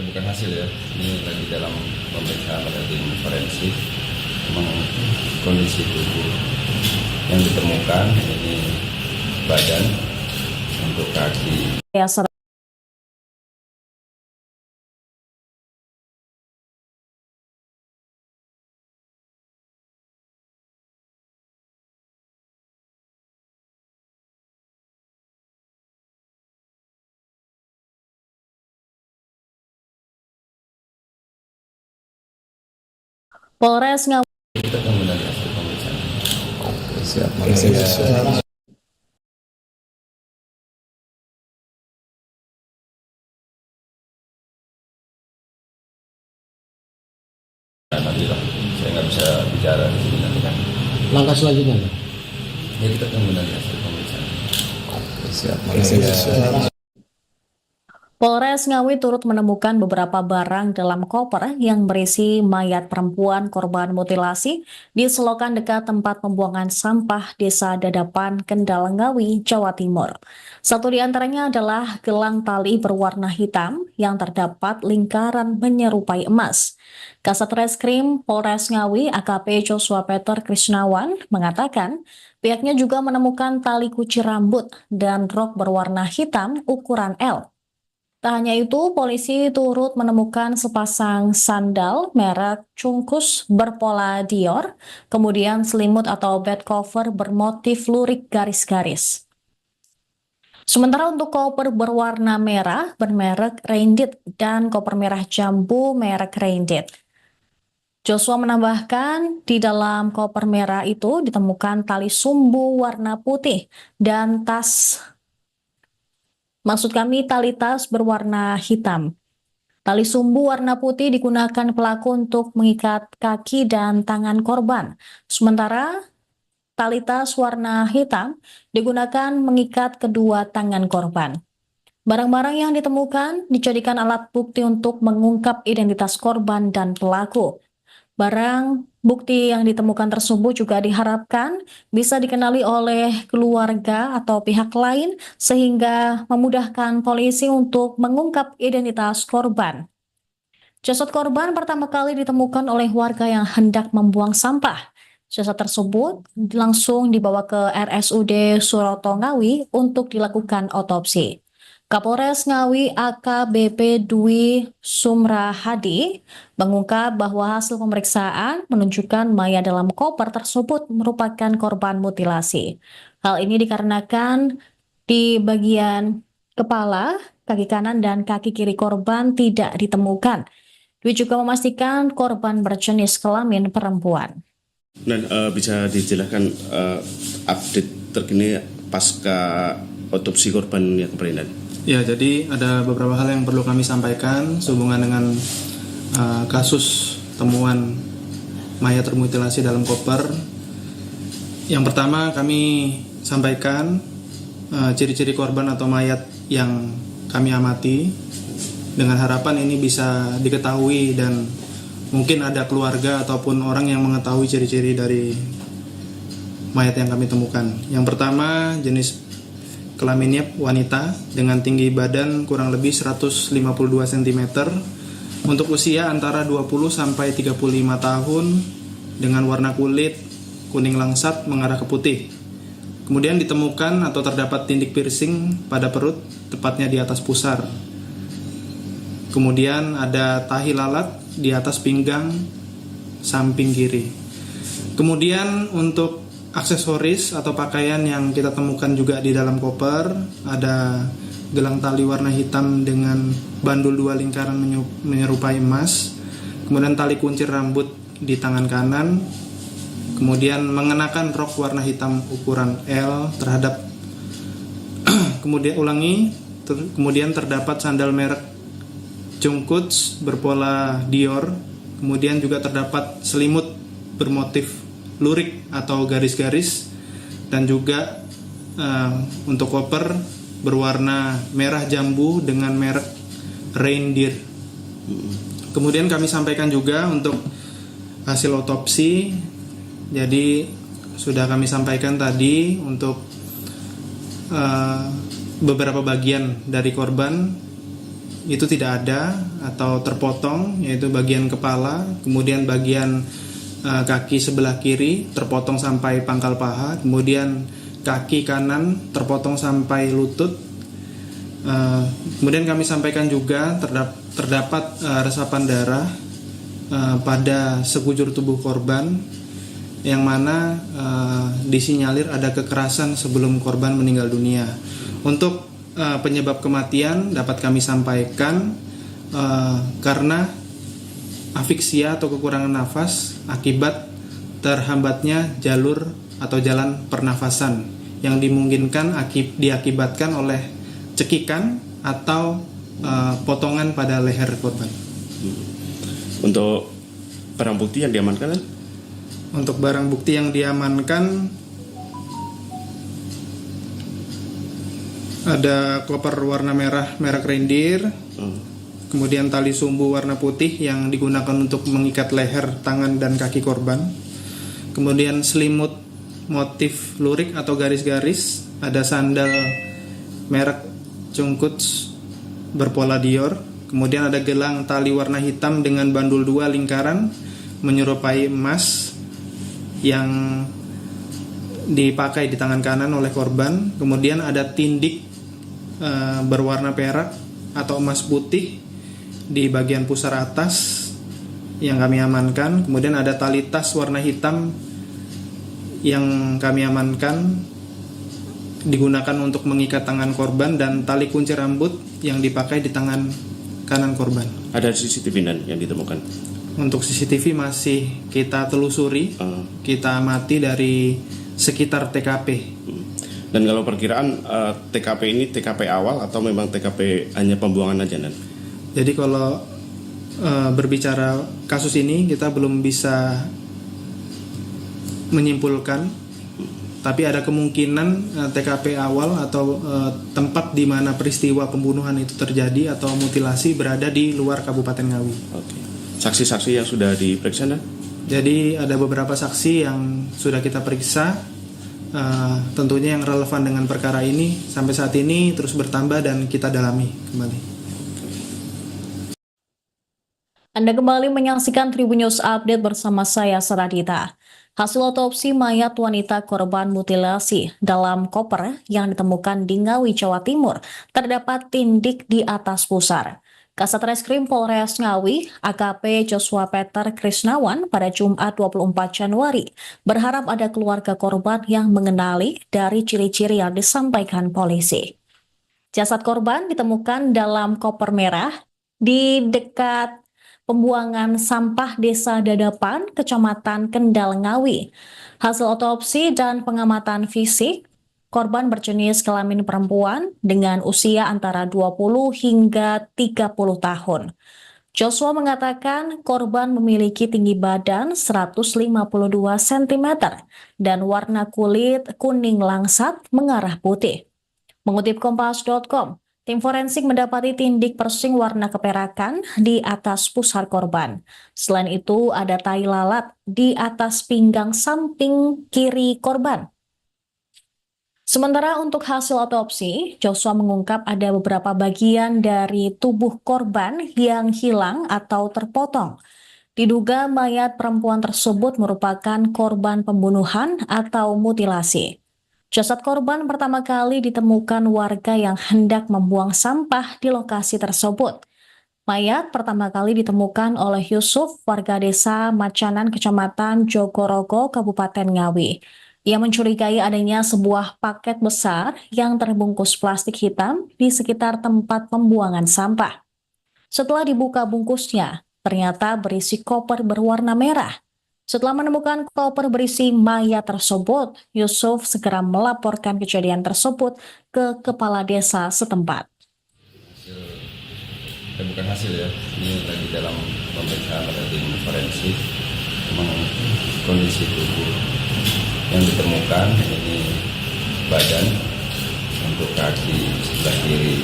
bukan hasil ya, ini lagi dalam pemeriksaan pada tim forensik. Memang kondisi tubuh yang ditemukan ini badan, untuk kaki. Ya, Polres Ngawi. Kita akan menanti hasil pemeriksaan. Oke, siap. Makasih. Nah, nanti lah, saya nggak bisa bicara di sini nanti kan. Langkah selanjutnya, Ya kita akan menanti hasil pemeriksaan. Oke, siap. Makasih. Polres Ngawi turut menemukan beberapa barang dalam koper yang berisi mayat perempuan korban mutilasi di selokan dekat tempat pembuangan sampah Desa Dadapan, Kendal, Ngawi, Jawa Timur. Satu di antaranya adalah gelang tali berwarna hitam yang terdapat lingkaran menyerupai emas. Kasat Reskrim Polres Ngawi AKP Joshua Peter Krisnawan mengatakan pihaknya juga menemukan tali kunci rambut dan rok berwarna hitam ukuran L. Tak hanya itu, polisi turut menemukan sepasang sandal merek Cungkus berpola Dior, kemudian selimut atau bed cover bermotif lurik garis-garis. Sementara untuk koper berwarna merah bermerek Reindit dan koper merah jambu merek Reindit. Joshua menambahkan di dalam koper merah itu ditemukan tali sumbu warna putih dan tali tas berwarna hitam. Tali sumbu warna putih digunakan pelaku untuk mengikat kaki dan tangan korban. Sementara tali tas warna hitam digunakan mengikat kedua tangan korban. Barang-barang yang ditemukan dijadikan alat bukti untuk mengungkap identitas korban dan pelaku. Barang bukti yang ditemukan tersebut juga diharapkan bisa dikenali oleh keluarga atau pihak lain sehingga memudahkan polisi untuk mengungkap identitas korban. Jasad korban pertama kali ditemukan oleh warga yang hendak membuang sampah. Jasad tersebut langsung dibawa ke RSUD Suroto Ngawi untuk dilakukan otopsi. Kapolres Ngawi AKBP Dwi Sumrahadi mengungkap bahwa hasil pemeriksaan menunjukkan mayat dalam koper tersebut merupakan korban mutilasi. Hal ini dikarenakan di bagian kepala, kaki kanan, dan kaki kiri korban tidak ditemukan. Dwi juga memastikan korban berjenis kelamin perempuan. Dan bisa dijelaskan update terkini pasca otopsi korban yang kemarin? Ya, jadi ada beberapa hal yang perlu kami sampaikan sehubungan dengan kasus temuan mayat termutilasi dalam koper. Yang pertama kami sampaikan ciri-ciri korban atau mayat yang kami amati dengan harapan ini bisa diketahui dan mungkin ada keluarga ataupun orang yang mengetahui ciri-ciri dari mayat yang kami temukan. Yang pertama jenis kelaminnya wanita dengan tinggi badan kurang lebih 152 cm, untuk usia antara 20 sampai 35 tahun dengan warna kulit kuning langsat mengarah ke putih. Kemudian ditemukan atau terdapat tindik piercing pada perut, tepatnya di atas pusar. Kemudian ada tahi lalat di atas pinggang samping kiri. Kemudian untuk aksesoris atau pakaian yang kita temukan juga di dalam koper, ada gelang tali warna hitam dengan bandul 2 lingkaran menyerupai emas, kemudian tali kuncir rambut di tangan kanan, kemudian mengenakan rok warna hitam ukuran L terhadap kemudian terdapat sandal merek Cungkuts berpola Dior, kemudian juga terdapat selimut bermotif lurik atau garis-garis, dan juga untuk koper berwarna merah jambu dengan merek Reindeer. Kemudian kami sampaikan juga untuk hasil otopsi. Jadi sudah kami sampaikan tadi untuk beberapa bagian dari korban itu tidak ada atau terpotong, yaitu bagian kepala, kemudian bagian kaki sebelah kiri terpotong sampai pangkal paha, kemudian kaki kanan terpotong sampai lutut. Kemudian kami sampaikan juga terdapat resapan darah pada sekujur tubuh korban, yang mana disinyalir ada kekerasan sebelum korban meninggal dunia. Untuk penyebab kematian dapat kami sampaikan karena afiksia atau kekurangan nafas akibat terhambatnya jalur atau jalan pernafasan yang dimungkinkan diakibatkan oleh cekikan atau potongan pada leher korban. Untuk barang bukti yang diamankan? Untuk barang bukti yang diamankan ada koper warna merah merek reindeer, kemudian tali sumbu warna putih yang digunakan untuk mengikat leher, tangan, dan kaki korban, kemudian selimut motif lurik atau garis-garis, ada sandal merek Chungkuts berpola Dior, kemudian ada gelang tali warna hitam dengan bandul 2 lingkaran menyerupai emas yang dipakai di tangan kanan oleh korban, kemudian ada tindik berwarna perak atau emas putih di bagian pusar atas yang kami amankan, kemudian ada tali tas warna hitam yang kami amankan digunakan untuk mengikat tangan korban, dan tali kunci rambut yang dipakai di tangan kanan korban. Ada CCTV yang ditemukan? Untuk CCTV masih kita telusuri, kita amati dari sekitar TKP. Dan kalau perkiraan TKP ini TKP awal atau memang TKP hanya pembuangan aja, Nan? Jadi kalau berbicara kasus ini kita belum bisa menyimpulkan, tapi ada kemungkinan TKP awal atau tempat di mana peristiwa pembunuhan itu terjadi atau mutilasi berada di luar Kabupaten Ngawi. Oke. Saksi-saksi yang sudah diperiksa, Nan? Jadi ada beberapa saksi yang sudah kita periksa. Tentunya yang relevan dengan perkara ini sampai saat ini terus bertambah dan kita dalami kembali. Anda kembali menyaksikan Tribun News Update bersama saya, Saradita. Hasil otopsi mayat wanita korban mutilasi dalam koper yang ditemukan di Ngawi, Jawa Timur terdapat tindik di atas pusar. Kasat Reskrim Polres Ngawi, AKP Joshua Peter Krisnawan pada Jumat 24 Januari berharap ada keluarga korban yang mengenali dari ciri-ciri yang disampaikan polisi. Jasad korban ditemukan dalam koper merah di dekat pembuangan sampah Desa Dadapan, Kecamatan Kendal, Ngawi. Hasil otopsi dan pengamatan fisik, korban berjenis kelamin perempuan dengan usia antara 20 hingga 30 tahun. Joshua mengatakan korban memiliki tinggi badan 152 cm dan warna kulit kuning langsat mengarah putih. Mengutip Kompas.com, tim forensik mendapati tindik persing warna keperakan di atas pusar korban. Selain itu, ada tai lalat di atas pinggang samping kiri korban. Sementara untuk hasil otopsi, Joshua mengungkap ada beberapa bagian dari tubuh korban yang hilang atau terpotong. Diduga mayat perempuan tersebut merupakan korban pembunuhan atau mutilasi. Jasad korban pertama kali ditemukan warga yang hendak membuang sampah di lokasi tersebut. Mayat pertama kali ditemukan oleh Yusuf, warga desa Macanan, Kecamatan Jogorogo, Kabupaten Ngawi. Ia mencurigai adanya sebuah paket besar yang terbungkus plastik hitam di sekitar tempat pembuangan sampah. Setelah dibuka bungkusnya, ternyata berisi koper berwarna merah. Setelah menemukan koper berisi mayat tersebut, Yusuf segera melaporkan kejadian tersebut ke kepala desa setempat. Bukan hasil ya, ini lagi dalam pemeriksaan pada tim forensik. Memang kondisi tubuh yang ditemukan ini badan, untuk kaki sebelah kiri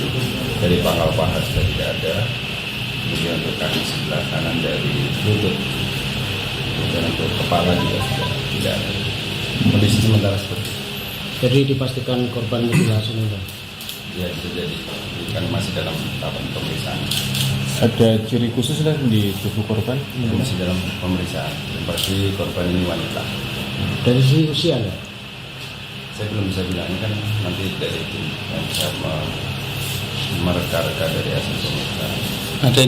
dari pangkal paha sudah tidak ada, kemudian untuk kaki sebelah kanan dari lutut, kemudian untuk kepala juga sudah tidak ada. Kondisi sementara seperti itu. Jadi dipastikan korban mutilasi, Ya bisa jadi, kan masih dalam tahapan pemeriksaan. Ada ciri khusus kan di tubuh korban? Masih dalam pemeriksaan. Yang pasti korban ini wanita. Dari sisi usia ya? Saya belum bisa bilang, ini kan nanti dari tim yang bisa mereka-reka dari hasil pemeriksaan.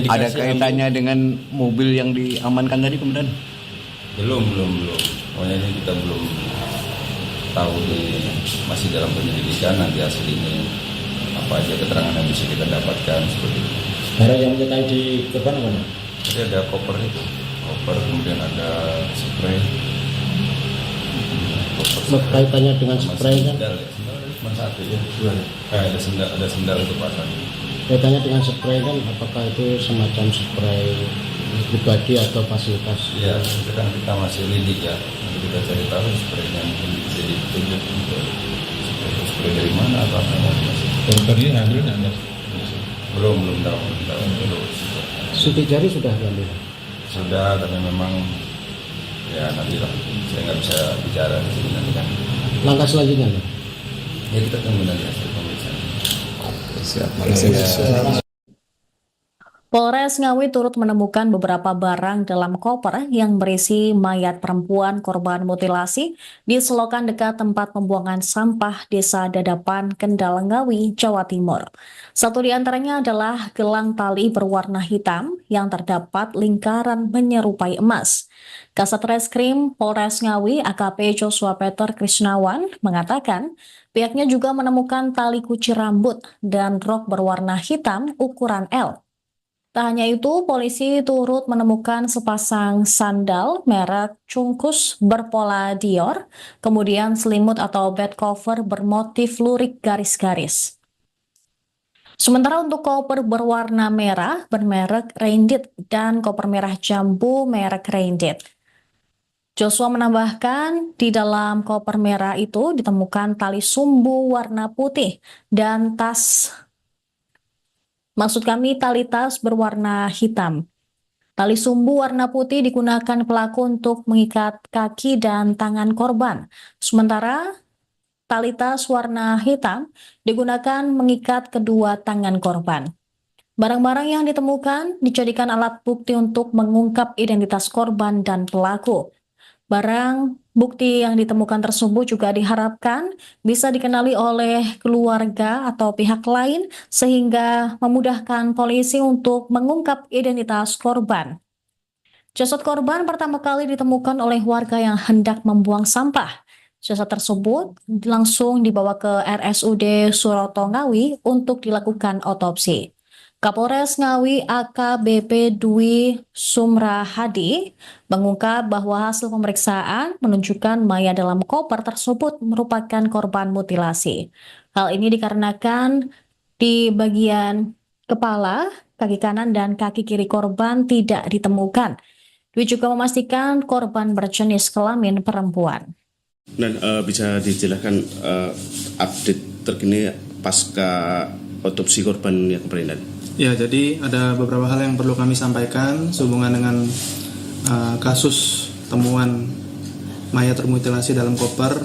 Ada kaitannya dengan mobil yang diamankan tadi, Komandan? Belum. Pokoknya ini kita belum tahu, ini masih dalam penyelidikan. Nanti hasil ini apa aja keterangan yang bisa kita dapatkan seperti itu. Barang yang menyertai di korban apa? Jadi ada koper itu, kemudian ada spray. Kaitannya dengan spray kan? Sendal ya, sendal cuma satu ya. Ada sendal itu pasang. Kaitannya dengan spray kan, apakah itu semacam spray pribadi atau fasilitas? Ya, sekarang kita masih lidik ya. Nanti kita cari tahu spraynya mungkin bisa ditunjuk untuk spray dari mana atau apa yang masih. Korban ini hamil nggak? Belum tahu. Sidik jari sudah diambil? Sudah, tapi memang ya nanti lah. Saya nggak bisa bicara di sini nanti kan. Langkah selanjutnya ya? Ya kita tunggu nanti hasil pemeriksaan. Siap, makasih. Polres Ngawi turut menemukan beberapa barang dalam koper yang berisi mayat perempuan korban mutilasi di selokan dekat tempat pembuangan sampah Desa Dadapan, Kendal, Ngawi, Jawa Timur. Satu di antaranya adalah gelang tali berwarna hitam yang terdapat lingkaran menyerupai emas. Kasat Reskrim Polres Ngawi AKP Joshua Peter Krisnawan mengatakan pihaknya juga menemukan tali kunci rambut dan rok berwarna hitam ukuran L. Tak hanya itu, polisi turut menemukan sepasang sandal merek Cungkus berpola Dior, kemudian selimut atau bed cover bermotif lurik garis-garis. Sementara untuk koper berwarna merah bermerek Reindit dan koper merah jambu merek Reindit. Joshua menambahkan di dalam koper merah itu ditemukan tali sumbu warna putih dan tali tas berwarna hitam. Tali sumbu warna putih digunakan pelaku untuk mengikat kaki dan tangan korban. Sementara tali tas warna hitam digunakan mengikat kedua tangan korban. Barang-barang yang ditemukan dijadikan alat bukti untuk mengungkap identitas korban dan pelaku. Barang bukti yang ditemukan tersebut juga diharapkan bisa dikenali oleh keluarga atau pihak lain sehingga memudahkan polisi untuk mengungkap identitas korban. Jasad korban pertama kali ditemukan oleh warga yang hendak membuang sampah. Jasad tersebut langsung dibawa ke RSUD Suroto Ngawi untuk dilakukan otopsi. Kapolres Ngawi AKBP Dwi Sumra Hadi mengungkap bahwa hasil pemeriksaan menunjukkan mayat dalam koper tersebut merupakan korban mutilasi. Hal ini dikarenakan di bagian kepala, kaki kanan, dan kaki kiri korban tidak ditemukan. Dwi juga memastikan korban berjenis kelamin perempuan. Dan bisa dijelaskan update terkini pasca otopsi korban yang kemarin? Ya, jadi ada beberapa hal yang perlu kami sampaikan sehubungan dengan kasus temuan mayat termutilasi dalam koper.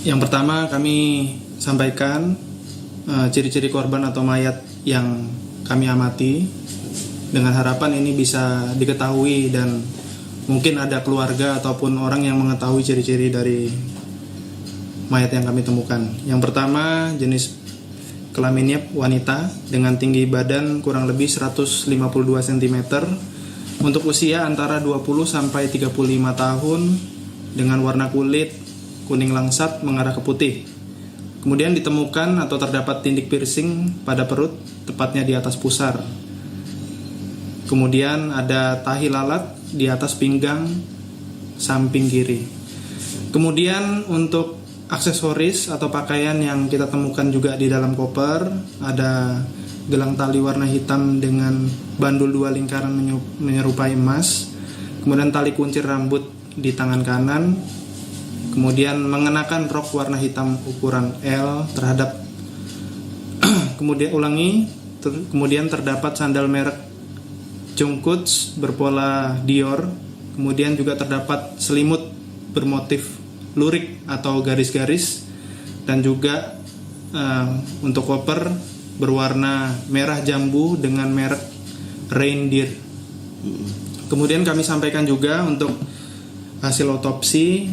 Yang pertama kami sampaikan ciri-ciri korban atau mayat yang kami amati dengan harapan ini bisa diketahui dan mungkin ada keluarga ataupun orang yang mengetahui ciri-ciri dari mayat yang kami temukan. Yang pertama, jenis kelaminnya wanita dengan tinggi badan kurang lebih 152 cm, untuk usia antara 20 sampai 35 tahun dengan warna kulit kuning langsat mengarah ke putih. Kemudian ditemukan atau terdapat tindik piercing pada perut, tepatnya di atas pusar. Kemudian ada tahi lalat di atas pinggang samping kiri. Kemudian untuk aksesoris atau pakaian yang kita temukan juga di dalam koper, ada gelang tali warna hitam dengan bandul 2 lingkaran menyerupai emas, kemudian tali kuncir rambut di tangan kanan, kemudian mengenakan rok warna hitam ukuran L terhadap kemudian terdapat sandal merek Cungkuts berpola Dior, kemudian juga terdapat selimut bermotif lurik atau garis-garis, dan juga untuk koper berwarna merah jambu dengan merek Reindeer. Kemudian kami sampaikan juga untuk hasil otopsi.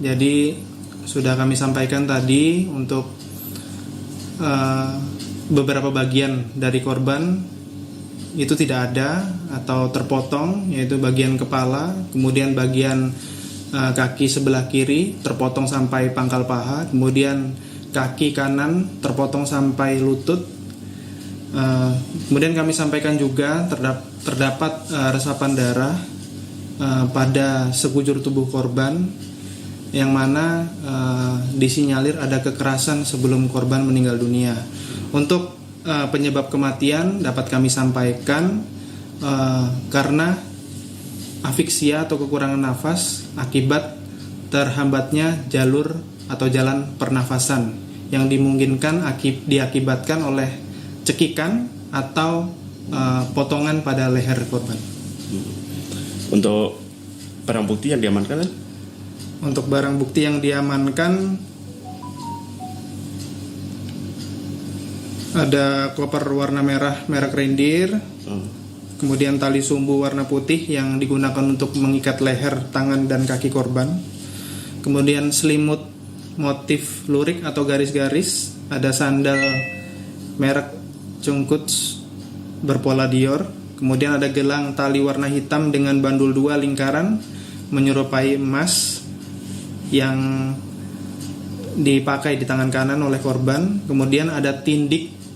Jadi sudah kami sampaikan tadi untuk beberapa bagian dari korban itu tidak ada atau terpotong, yaitu bagian kepala, kemudian bagian kaki sebelah kiri terpotong sampai pangkal paha, kemudian kaki kanan terpotong sampai lutut. Kemudian kami sampaikan juga terdapat resapan darah pada sekujur tubuh korban, yang mana disinyalir ada kekerasan sebelum korban meninggal dunia. Untuk penyebab kematian dapat kami sampaikan karena afiksia atau kekurangan nafas akibat terhambatnya jalur atau jalan pernafasan yang dimungkinkan diakibatkan oleh cekikan atau potongan pada leher korban. Untuk barang bukti yang diamankan kan? Untuk barang bukti yang diamankan ada koper warna merah merek Reindeer, kemudian tali sumbu warna putih yang digunakan untuk mengikat leher, tangan, dan kaki korban, kemudian selimut motif lurik atau garis-garis, ada sandal merek Chungkuts berpola Dior, kemudian ada gelang tali warna hitam dengan bandul 2 lingkaran menyerupai emas yang dipakai di tangan kanan oleh korban, kemudian ada tindik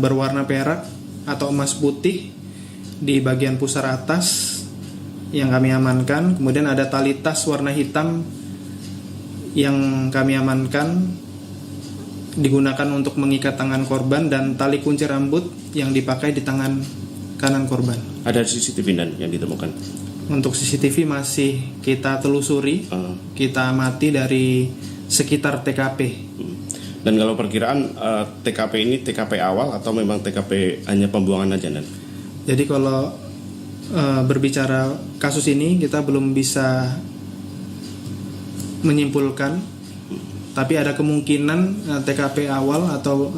berwarna perak atau emas putih di bagian pusar atas yang kami amankan, kemudian ada tali tas warna hitam yang kami amankan digunakan untuk mengikat tangan korban, dan tali kunci rambut yang dipakai di tangan kanan korban. Ada CCTV dan yang ditemukan? Untuk CCTV masih kita telusuri, kita amati dari sekitar TKP. Dan kalau perkiraan TKP ini TKP awal atau memang TKP hanya pembuangan aja? Jadi kalau berbicara kasus ini kita belum bisa menyimpulkan, tapi ada kemungkinan TKP awal atau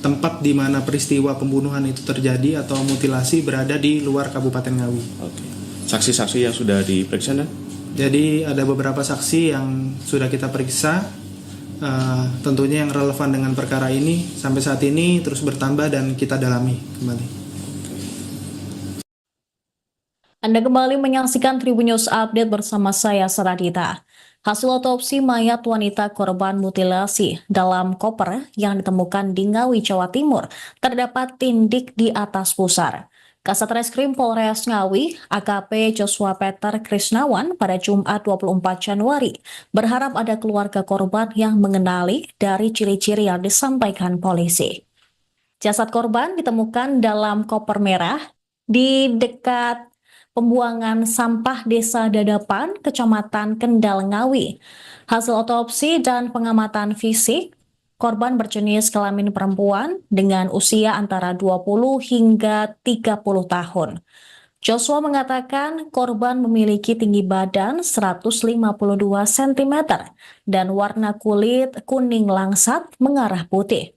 tempat di mana peristiwa pembunuhan itu terjadi atau mutilasi berada di luar Kabupaten Ngawi. Oke. Saksi-saksi yang sudah diperiksa dan? Jadi ada beberapa saksi yang sudah kita periksa, tentunya yang relevan dengan perkara ini sampai saat ini terus bertambah dan kita dalami kembali. Anda kembali menyaksikan Tribun News Update bersama saya Saradita. Hasil otopsi mayat wanita korban mutilasi dalam koper yang ditemukan di Ngawi, Jawa Timur terdapat tindik di atas pusar. Kasat Reskrim Polres Ngawi, AKP Joshua Peter Krisnawan pada Jumat 24 Januari berharap ada keluarga korban yang mengenali dari ciri-ciri yang disampaikan polisi. Jasad korban ditemukan dalam koper merah di dekat pembuangan sampah Desa Dadapan, Kecamatan Kendal, Ngawi. Hasil otopsi dan pengamatan fisik, korban berjenis kelamin perempuan dengan usia antara 20 hingga 30 tahun. Joshua mengatakan korban memiliki tinggi badan 152 cm dan warna kulit kuning langsat mengarah putih.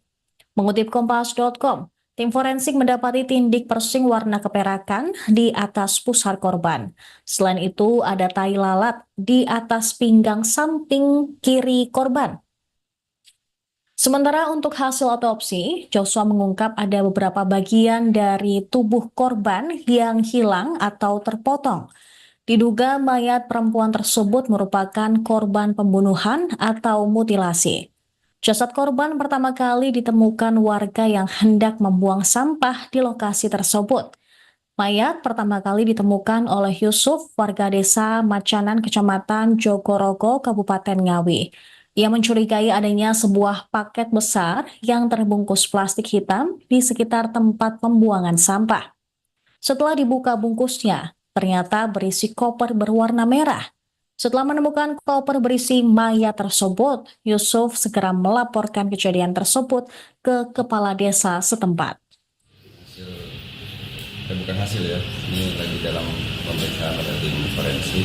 Mengutip Kompas.com, tim forensik mendapati tindik persing warna keperakan di atas pusar korban. Selain itu, ada tai lalat di atas pinggang samping kiri korban. Sementara untuk hasil otopsi, Joshua mengungkap ada beberapa bagian dari tubuh korban yang hilang atau terpotong. Diduga mayat perempuan tersebut merupakan korban pembunuhan atau mutilasi. Jasad korban pertama kali ditemukan warga yang hendak membuang sampah di lokasi tersebut. Mayat pertama kali ditemukan oleh Yusuf, warga desa Macanan, Kecamatan Jogorogo, Kabupaten Ngawi. Ia mencurigai adanya sebuah paket besar yang terbungkus plastik hitam di sekitar tempat pembuangan sampah. Setelah dibuka bungkusnya, ternyata berisi koper berwarna merah. Setelah menemukan koper berisi mayat tersebut, Yusuf segera melaporkan kejadian tersebut ke kepala desa setempat. Bukan hasil ya, ini lagi dalam pemeriksaan pada tim forensik.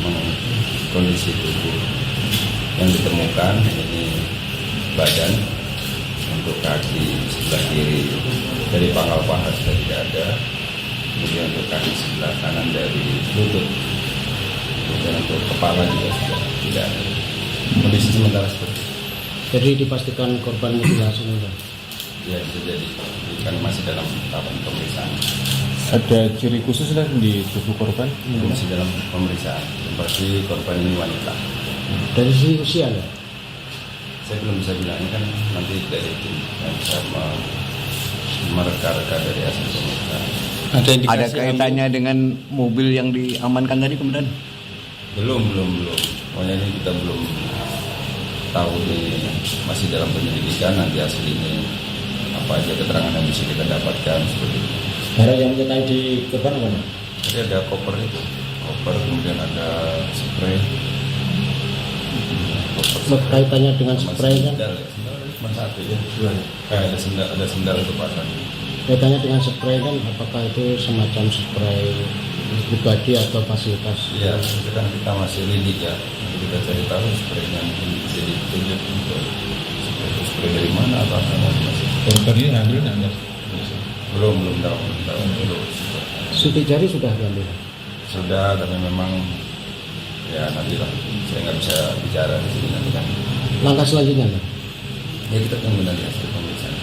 Memang kondisi tubuh yang ditemukan ini badan untuk kaki sebelah kiri dari pangkal paha sudah tidak ada, kemudian untuk kaki sebelah kanan dari lutut, kemudian untuk kepala juga sudah tidak ada. Kondisi sementara seperti itu. Jadi dipastikan korban mutilasi enggak? Ya, bisa jadi kan masih dalam tahapan pemeriksaan. Ada ciri khusus lah di tubuh korban? Masih dalam pemeriksaan. Yang pasti korban ini wanita. Dari sisi usia ya? Saya belum bisa bilang, ini kan nanti dari tim yang bisa mereka-reka dari hasil pemeriksaan. Ada kaitannya dengan mobil yang diamankan tadi, Komandan? Belum. Pokoknya ini kita belum tahu, ini masih dalam penyelidikan. Nanti hasil ini apa aja keterangan yang bisa kita dapatkan seperti itu. Barang yang diketahui di korban apa? Jadi ada koper itu, kemudian ada spray. Kaitannya dengan spray kan? Sendal cuma satu ya, dua. Ada sendal itu pasang. Kaitannya dengan spray kan, apakah itu semacam spray pribadi atau fasilitas? Iya, kita masih lidik ya. Nanti kita cari tahu spraynya mungkin bisa ditunjuk untuk spray dari mana atau apa masih. Korban ini ambil nggak? Belum tahu. Sidik jari sudah diambil? Sudah, tapi memang ya nantilah. Saya nggak bisa bicara di sini nanti kan. Langkah selanjutnya kan? Ya kita tunggu nanti hasil pemeriksaan.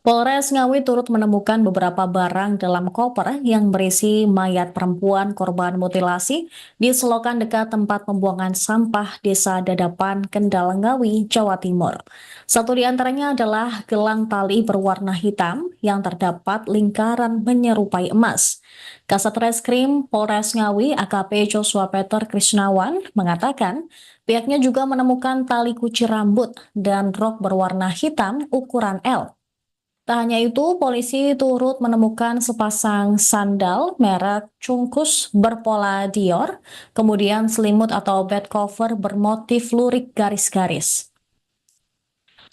Polres Ngawi turut menemukan beberapa barang dalam koper yang berisi mayat perempuan korban mutilasi di selokan dekat tempat pembuangan sampah Desa Dadapan, Kendal, Ngawi, Jawa Timur. Satu di antaranya adalah gelang tali berwarna hitam yang terdapat lingkaran menyerupai emas. Kasat Reskrim Polres Ngawi AKP Joshua Peter Krisnawan mengatakan pihaknya juga menemukan tali kunci rambut dan rok berwarna hitam ukuran L. Tak hanya itu, polisi turut menemukan sepasang sandal merek Cungkus berpola Dior, kemudian selimut atau bed cover bermotif lurik garis-garis.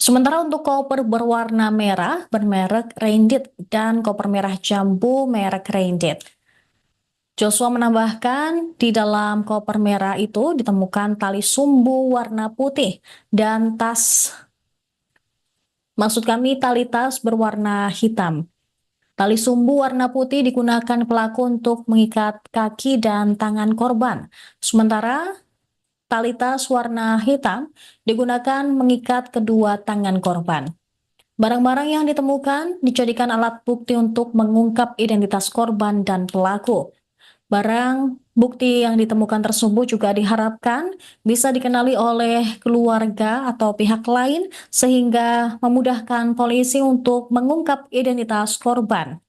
Sementara untuk koper berwarna merah bermerek Reindit dan koper merah jambu merek Reindit. Joshua menambahkan di dalam koper merah itu ditemukan tali sumbu warna putih dan tali tas berwarna hitam. Tali sumbu warna putih digunakan pelaku untuk mengikat kaki dan tangan korban. Sementara tali tas warna hitam digunakan mengikat kedua tangan korban. Barang-barang yang ditemukan dijadikan alat bukti untuk mengungkap identitas korban dan pelaku. Barang bukti yang ditemukan tersebut juga diharapkan bisa dikenali oleh keluarga atau pihak lain sehingga memudahkan polisi untuk mengungkap identitas korban.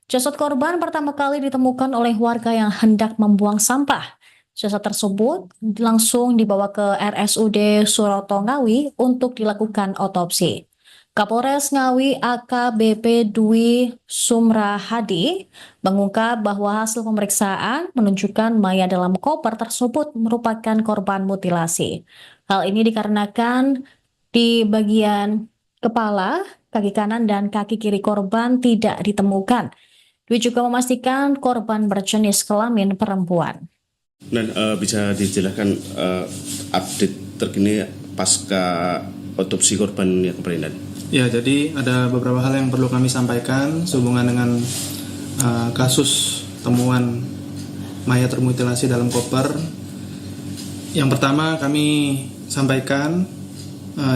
Jasad korban pertama kali ditemukan oleh warga yang hendak membuang sampah. Jasad tersebut langsung dibawa ke RSUD Suroto Ngawi untuk dilakukan otopsi. Kapolres Ngawi AKBP Dwi Sumra Hadi mengungkap bahwa hasil pemeriksaan menunjukkan mayat dalam koper tersebut merupakan korban mutilasi. Hal ini dikarenakan di bagian kepala, kaki kanan dan kaki kiri korban tidak ditemukan. Dwi juga memastikan korban berjenis kelamin perempuan. Dan bisa dijelaskan update terkini pasca otopsi korban yang kemarin? Ya, jadi ada beberapa hal yang perlu kami sampaikan sehubungan dengan kasus temuan mayat termutilasi dalam koper. Yang pertama kami sampaikan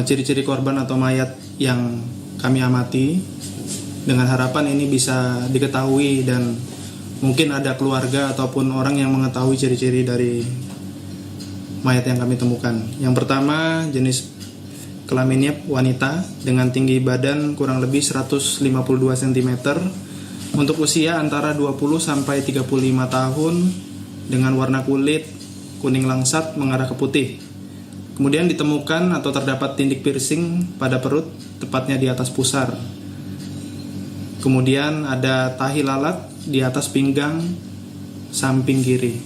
ciri-ciri korban atau mayat yang kami amati dengan harapan ini bisa diketahui dan mungkin ada keluarga ataupun orang yang mengetahui ciri-ciri dari mayat yang kami temukan. Yang pertama, jenis kelaminnya wanita dengan tinggi badan kurang lebih 152 cm, untuk usia antara 20 sampai 35 tahun dengan warna kulit kuning langsat mengarah ke putih. Kemudian ditemukan atau terdapat tindik piercing pada perut, tepatnya di atas pusar. Kemudian ada tahi lalat di atas pinggang samping kiri.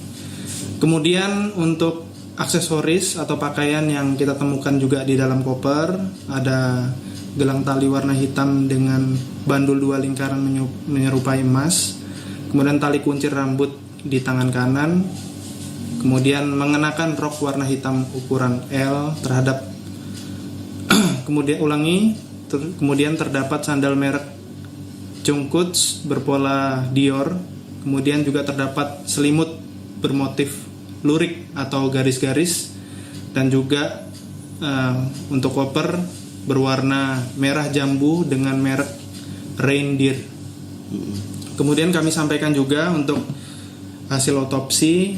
Kemudian untuk aksesoris atau pakaian yang kita temukan juga di dalam koper, ada gelang tali warna hitam dengan bandul 2 lingkaran menyerupai emas, kemudian tali kuncir rambut di tangan kanan, kemudian mengenakan rok warna hitam ukuran L terhadap kemudian terdapat sandal merek Chungkuch berpola Dior, kemudian juga terdapat selimut bermotif lurik atau garis-garis, dan juga untuk koper berwarna merah jambu dengan merek Reindeer. Kemudian kami sampaikan juga untuk hasil otopsi.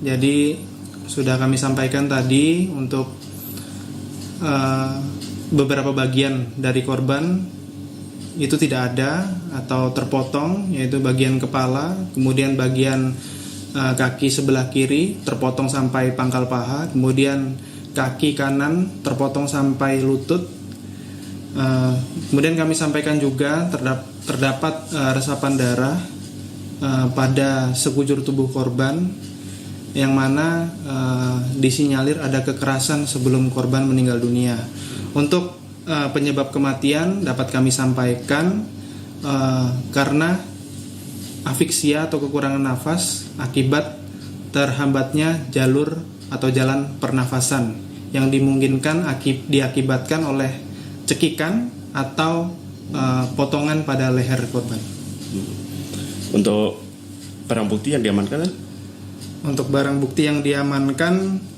Jadi sudah kami sampaikan tadi untuk beberapa bagian dari korban itu tidak ada atau terpotong, yaitu bagian kepala, kemudian bagian kaki sebelah kiri terpotong sampai pangkal paha, kemudian kaki kanan terpotong sampai lutut. Kemudian kami sampaikan juga terdapat resapan darah pada sekujur tubuh korban, yang mana disinyalir ada kekerasan sebelum korban meninggal dunia. Untuk penyebab kematian dapat kami sampaikan karena afiksia atau kekurangan nafas akibat terhambatnya jalur atau jalan pernafasan yang dimungkinkan diakibatkan oleh cekikan atau potongan pada leher korban. Untuk barang bukti yang diamankan? Untuk barang bukti yang diamankan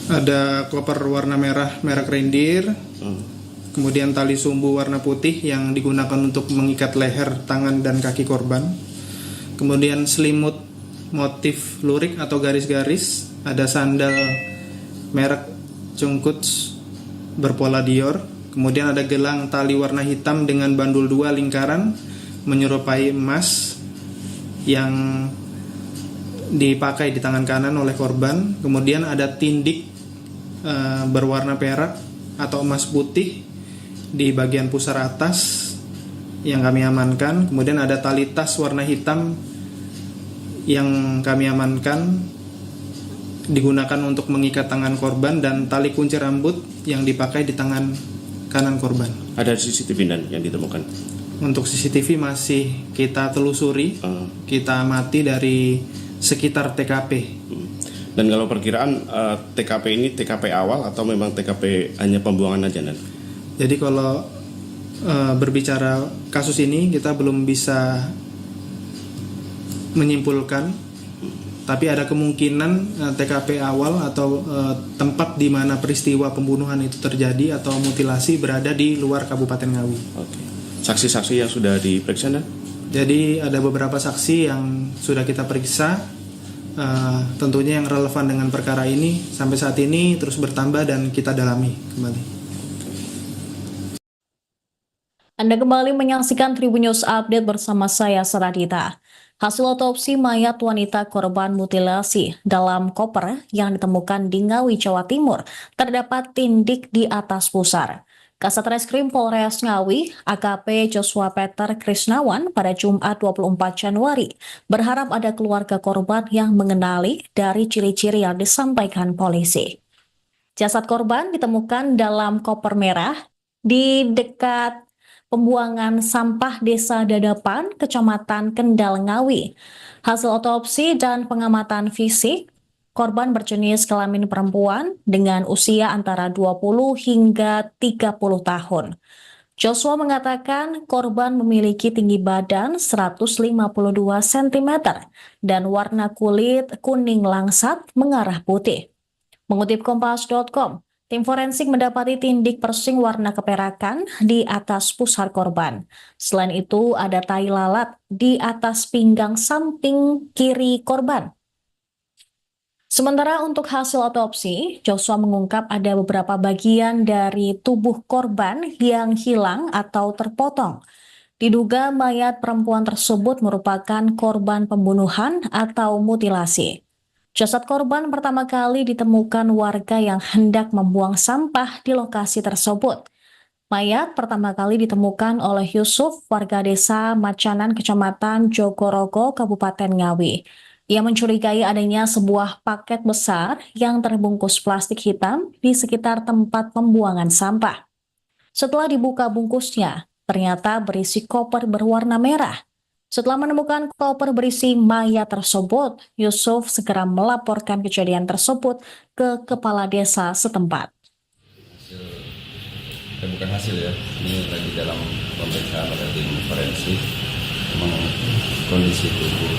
ada koper warna merah merek Reindeer, kemudian tali sumbu warna putih yang digunakan untuk mengikat leher, tangan, dan kaki korban, kemudian selimut motif lurik atau garis-garis, ada sandal merek Chungkuch berpola Dior, kemudian ada gelang tali warna hitam dengan bandul 2 lingkaran menyerupai emas yang dipakai di tangan kanan oleh korban, kemudian ada tindik berwarna perak atau emas putih di bagian pusar atas yang kami amankan, kemudian ada tali tas warna hitam yang kami amankan digunakan untuk mengikat tangan korban, dan tali kunci rambut yang dipakai di tangan kanan korban. Ada CCTV dan yang ditemukan? Untuk CCTV masih kita telusuri, kita amati dari sekitar TKP. Dan kalau perkiraan TKP ini TKP awal atau memang TKP hanya pembuangan aja? Jadi kalau berbicara kasus ini kita belum bisa menyimpulkan, tapi ada kemungkinan TKP awal atau tempat di mana peristiwa pembunuhan itu terjadi atau mutilasi berada di luar Kabupaten Ngawi. Oke. Saksi-saksi yang sudah diperiksa? Jadi ada beberapa saksi yang sudah kita periksa, tentunya yang relevan dengan perkara ini sampai saat ini terus bertambah dan kita dalami kembali. Anda kembali menyaksikan Tribun News Update bersama saya, Saradita. Hasil otopsi mayat wanita korban mutilasi dalam koper yang ditemukan di Ngawi, Jawa Timur, terdapat tindik di atas pusar. Kasat Reskrim Polres Ngawi, AKP Joshua Peter Krisnawan pada Jumat 24 Januari berharap ada keluarga korban yang mengenali dari ciri-ciri yang disampaikan polisi. Jasad korban ditemukan dalam koper merah di dekat pembuangan sampah Desa Dadapan, Kecamatan Kendal, Ngawi. Hasil otopsi dan pengamatan fisik, korban berjenis kelamin perempuan dengan usia antara 20 hingga 30 tahun. Joshua mengatakan korban memiliki tinggi badan 152 cm dan warna kulit kuning langsat mengarah putih. Mengutip Kompas.com, tim forensik mendapati tindik persing warna keperakan di atas pusar korban. Selain itu, ada tai lalat di atas pinggang samping kiri korban. Sementara untuk hasil otopsi, Joshua mengungkap ada beberapa bagian dari tubuh korban yang hilang atau terpotong. Diduga mayat perempuan tersebut merupakan korban pembunuhan atau mutilasi. Jasad korban pertama kali ditemukan warga yang hendak membuang sampah di lokasi tersebut. Mayat pertama kali ditemukan oleh Yusuf, warga desa Macanan, Kecamatan Jogorogo, Kabupaten Ngawi. Ia mencurigai adanya sebuah paket besar yang terbungkus plastik hitam di sekitar tempat pembuangan sampah. Setelah dibuka bungkusnya, ternyata berisi koper berwarna merah. Setelah menemukan koper berisi mayat tersebut, Yusuf segera melaporkan kejadian tersebut ke kepala desa setempat. Bukan hasil ya, ini lagi dalam pemeriksaan oleh tim forensik. Memang kondisi tubuh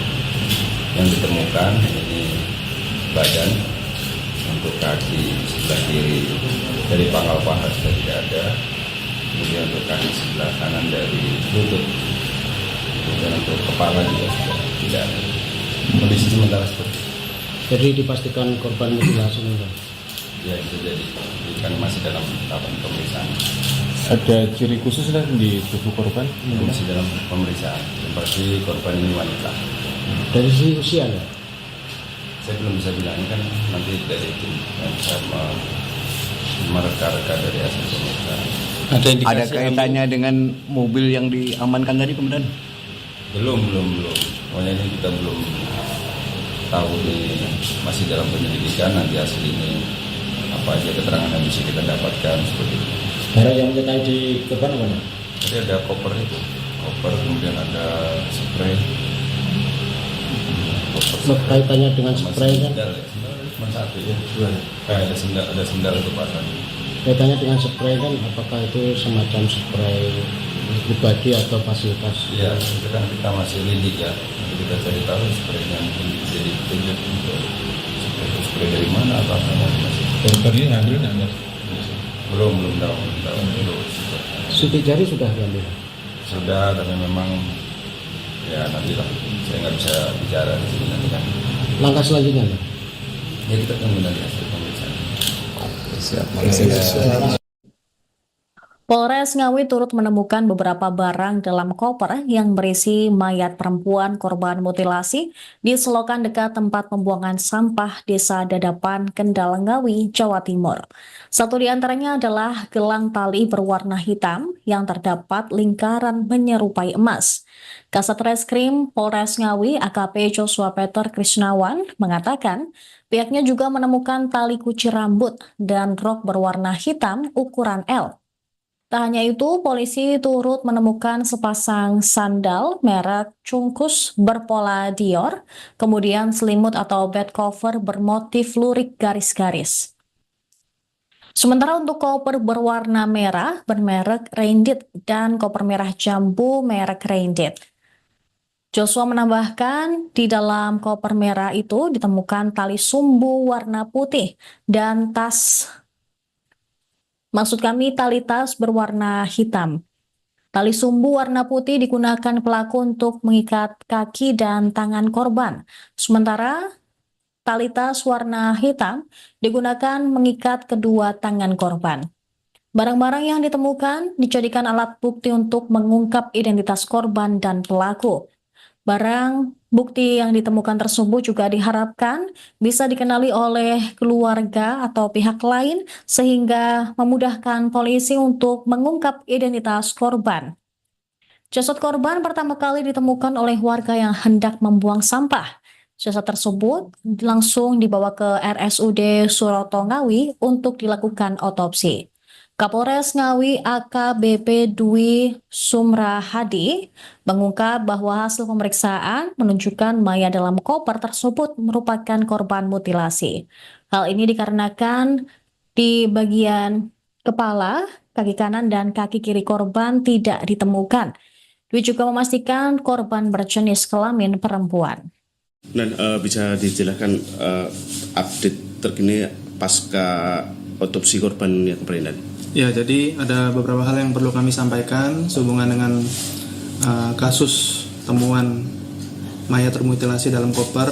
yang ditemukan ini badan, untuk kaki sebelah kiri dari pangkal paha sudah tidak ada, kemudian untuk kaki sebelah kanan dari lutut, kemudian untuk kepala juga sudah tidak ada. Kondisi sementara seperti itu. Jadi dipastikan korban mutilasi enggak? Ya, bisa jadi, kan masih dalam tahapan pemeriksaan. Ada ciri khusus lah di tubuh korban? Masih dalam pemeriksaan. Yang pasti korban ini wanita. Dari sisi usia enggak? Saya belum bisa bilang, ini kan nanti dari tim yang bisa mereka-reka dari hasil pemeriksaan. Ada kaitannya dengan mobil yang diamankan tadi, Komandan? Belum. Pokoknya ini kita belum tahu, ini masih dalam penyelidikan. Nanti hasil ini apa aja keterangan yang bisa kita dapatkan seperti itu. Barang yang menyertai di korban apa? Jadi ada koper itu, kemudian ada spray. Kaitannya dengan spray kan? Sendal, cuma satu ya, dua. Ada sendal itu pasang. Kaitannya dengan spray kan, apakah itu semacam spray pribadi atau fasilitas? Iya, itu kan kita masih lidik ya. Nanti kita cari tahu spraynya mungkin bisa ditunjuk untuk spray dari mana atau apa masih. Korban ini ngambil nggak? Belum tahu. Sidik jari sudah diambil? Sudah, tapi memang ya nanti lah. Saya nggak bisa bicara di sini nanti kan. Langkah selanjutnya enggak? Ya kita tunggu nanti hasil pemeriksaan. Polres Ngawi turut menemukan beberapa barang dalam koper yang berisi mayat perempuan korban mutilasi di selokan dekat tempat pembuangan sampah Desa Dadapan, Kendal, Ngawi, Jawa Timur. Satu di antaranya adalah gelang tali berwarna hitam yang terdapat lingkaran menyerupai emas. Kasat Reskrim Polres Ngawi AKP Joshua Peter Krisnawan mengatakan pihaknya juga menemukan tali kuci rambut dan rok berwarna hitam ukuran L. Tak hanya itu, polisi turut menemukan sepasang sandal merek Cungkus berpola Dior, kemudian selimut atau bed cover bermotif lurik garis-garis. Sementara untuk koper berwarna merah bermerek Reindit dan koper merah jambu merek Reindit. Joshua menambahkan di dalam koper merah itu ditemukan tali sumbu warna putih dan tali tas berwarna hitam. Tali sumbu warna putih digunakan pelaku untuk mengikat kaki dan tangan korban. Sementara tali tas warna hitam digunakan mengikat kedua tangan korban. Barang-barang yang ditemukan dijadikan alat bukti untuk mengungkap identitas korban dan pelaku. Barang bukti yang ditemukan tersebut juga diharapkan bisa dikenali oleh keluarga atau pihak lain sehingga memudahkan polisi untuk mengungkap identitas korban. Jasad korban pertama kali ditemukan oleh warga yang hendak membuang sampah. Jasad tersebut langsung dibawa ke RSUD Suroto Ngawi untuk dilakukan otopsi. Kapolres Ngawi AKBP Dwi Sumra Hadi mengungkap bahwa hasil pemeriksaan menunjukkan mayat dalam koper tersebut merupakan korban mutilasi. Hal ini dikarenakan di bagian kepala, kaki kanan, dan kaki kiri korban tidak ditemukan. Dwi juga memastikan korban berjenis kelamin perempuan. Dan bisa dijelaskan update terkini pasca otopsi korban yang kemarin? Ya, jadi ada beberapa hal yang perlu kami sampaikan sehubungan dengan kasus temuan mayat termutilasi dalam koper.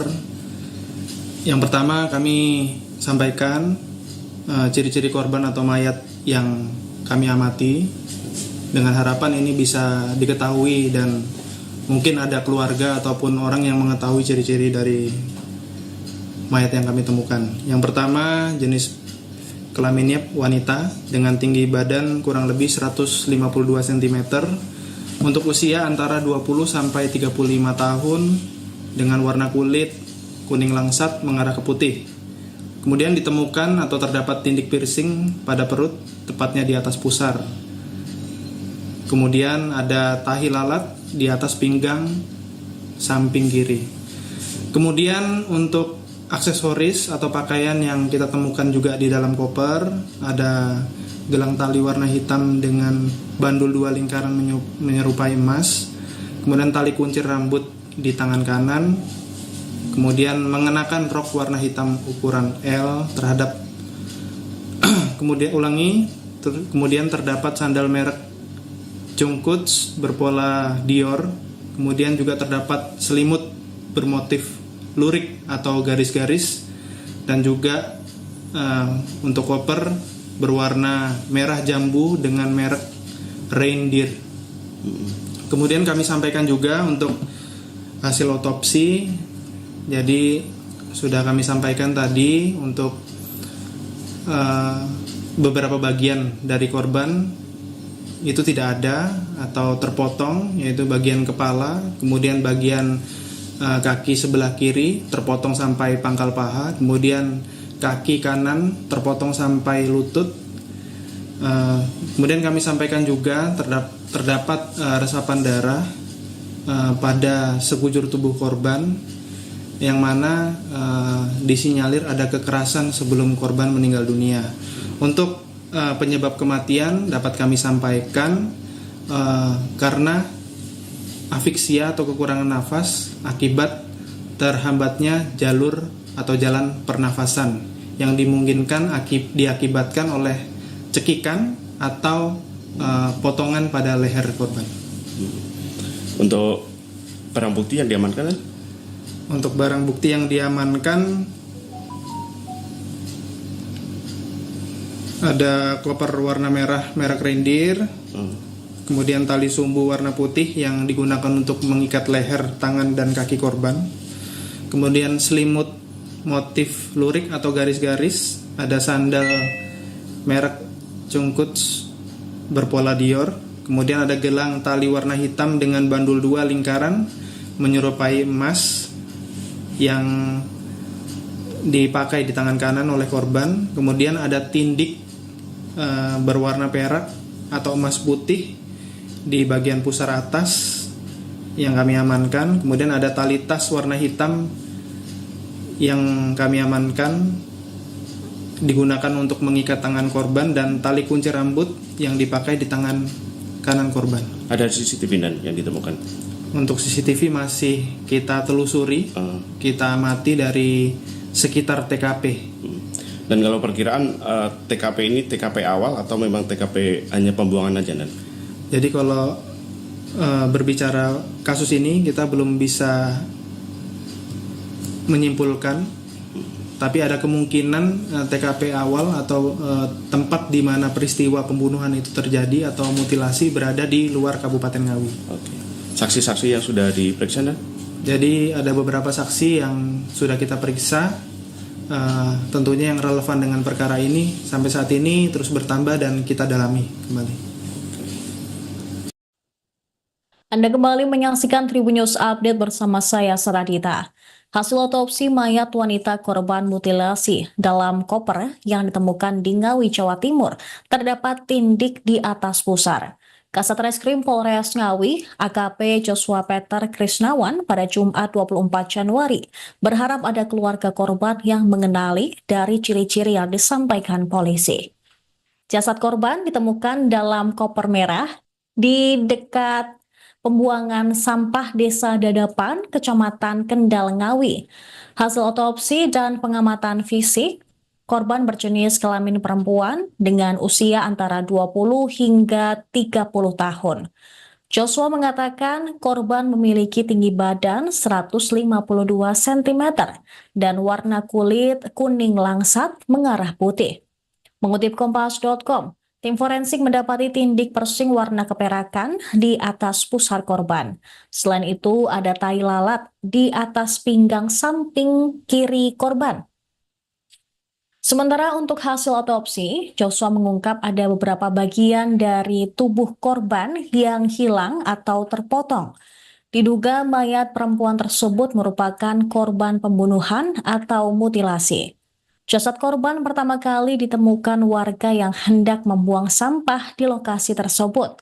Yang pertama kami sampaikan ciri-ciri korban atau mayat yang kami amati dengan harapan ini bisa diketahui dan mungkin ada keluarga ataupun orang yang mengetahui ciri-ciri dari mayat yang kami temukan. Yang pertama jenis kelaminnya wanita dengan tinggi badan kurang lebih 152 cm, untuk usia antara 20 sampai 35 tahun dengan warna kulit kuning langsat mengarah ke putih. Kemudian ditemukan atau terdapat tindik piercing pada perut, tepatnya di atas pusar. Kemudian ada tahi lalat di atas pinggang samping kiri. Kemudian untuk aksesoris atau pakaian yang kita temukan juga di dalam koper, ada gelang tali warna hitam dengan bandul 2 lingkaran menyerupai emas, kemudian tali kuncir rambut di tangan kanan, kemudian mengenakan rok warna hitam ukuran L terhadap kemudian terdapat sandal merek Chungkuch berpola Dior, kemudian juga terdapat selimut bermotif lurik atau garis-garis, dan juga untuk koper berwarna merah jambu dengan merek Reindeer. Kemudian kami sampaikan juga untuk hasil otopsi. Jadi sudah kami sampaikan tadi untuk beberapa bagian dari korban itu tidak ada atau terpotong, yaitu bagian kepala, kemudian bagian kaki sebelah kiri terpotong sampai pangkal paha, kemudian kaki kanan terpotong sampai lutut. Kemudian kami sampaikan juga terdapat resapan darah pada sekujur tubuh korban, yang mana disinyalir ada kekerasan sebelum korban meninggal dunia. Untuk penyebab kematian dapat kami sampaikan karena afiksia atau kekurangan nafas akibat terhambatnya jalur atau jalan pernafasan yang dimungkinkan diakibatkan oleh cekikan atau potongan pada leher korban. Untuk barang bukti yang diamankan? Untuk barang bukti yang diamankan ada koper warna merah merek Reindeer, kemudian tali sumbu warna putih yang digunakan untuk mengikat leher, tangan, dan kaki korban, kemudian selimut motif lurik atau garis-garis, ada sandal merek Chungkuch berpola Dior, kemudian ada gelang tali warna hitam dengan bandul 2 lingkaran menyerupai emas yang dipakai di tangan kanan oleh korban, kemudian ada tindik berwarna perak atau emas putih di bagian pusar atas yang kami amankan, kemudian ada tali tas warna hitam yang kami amankan digunakan untuk mengikat tangan korban, dan tali kunci rambut yang dipakai di tangan kanan korban. Ada CCTV yang ditemukan? Untuk CCTV masih kita telusuri, kita amati dari sekitar TKP. Dan kalau perkiraan TKP ini TKP awal atau memang TKP hanya pembuangan aja? Jadi kalau berbicara kasus ini kita belum bisa menyimpulkan, tapi ada kemungkinan TKP awal atau tempat di mana peristiwa pembunuhan itu terjadi atau mutilasi berada di luar Kabupaten Ngawi. Oke. Saksi-saksi yang sudah diperiksa? Jadi ada beberapa saksi yang sudah kita periksa. Tentunya yang relevan dengan perkara ini sampai saat ini terus bertambah dan kita dalami kembali. Anda kembali menyaksikan Tribun News Update bersama saya Saradita. Hasil otopsi mayat wanita korban mutilasi dalam koper yang ditemukan di Ngawi, Jawa Timur terdapat tindik di atas pusar. Kasat Reskrim Polres Ngawi, AKP Joshua Peter Krisnawan pada Jumat 24 Januari berharap ada keluarga korban yang mengenali dari ciri-ciri yang disampaikan polisi. Jasad korban ditemukan dalam koper merah di dekat pembuangan sampah Desa Dadapan, Kecamatan Kendal, Ngawi. Hasil otopsi dan pengamatan fisik, korban berjenis kelamin perempuan dengan usia antara 20 hingga 30 tahun. Joshua mengatakan korban memiliki tinggi badan 152 cm dan warna kulit kuning langsat mengarah putih. Mengutip Kompas.com, tim forensik mendapati tindik persing warna keperakan di atas pusar korban. Selain itu, ada tai lalat di atas pinggang samping kiri korban. Sementara untuk hasil otopsi, Joshua mengungkap ada beberapa bagian dari tubuh korban yang hilang atau terpotong. Diduga mayat perempuan tersebut merupakan korban pembunuhan atau mutilasi. Jasad korban pertama kali ditemukan warga yang hendak membuang sampah di lokasi tersebut.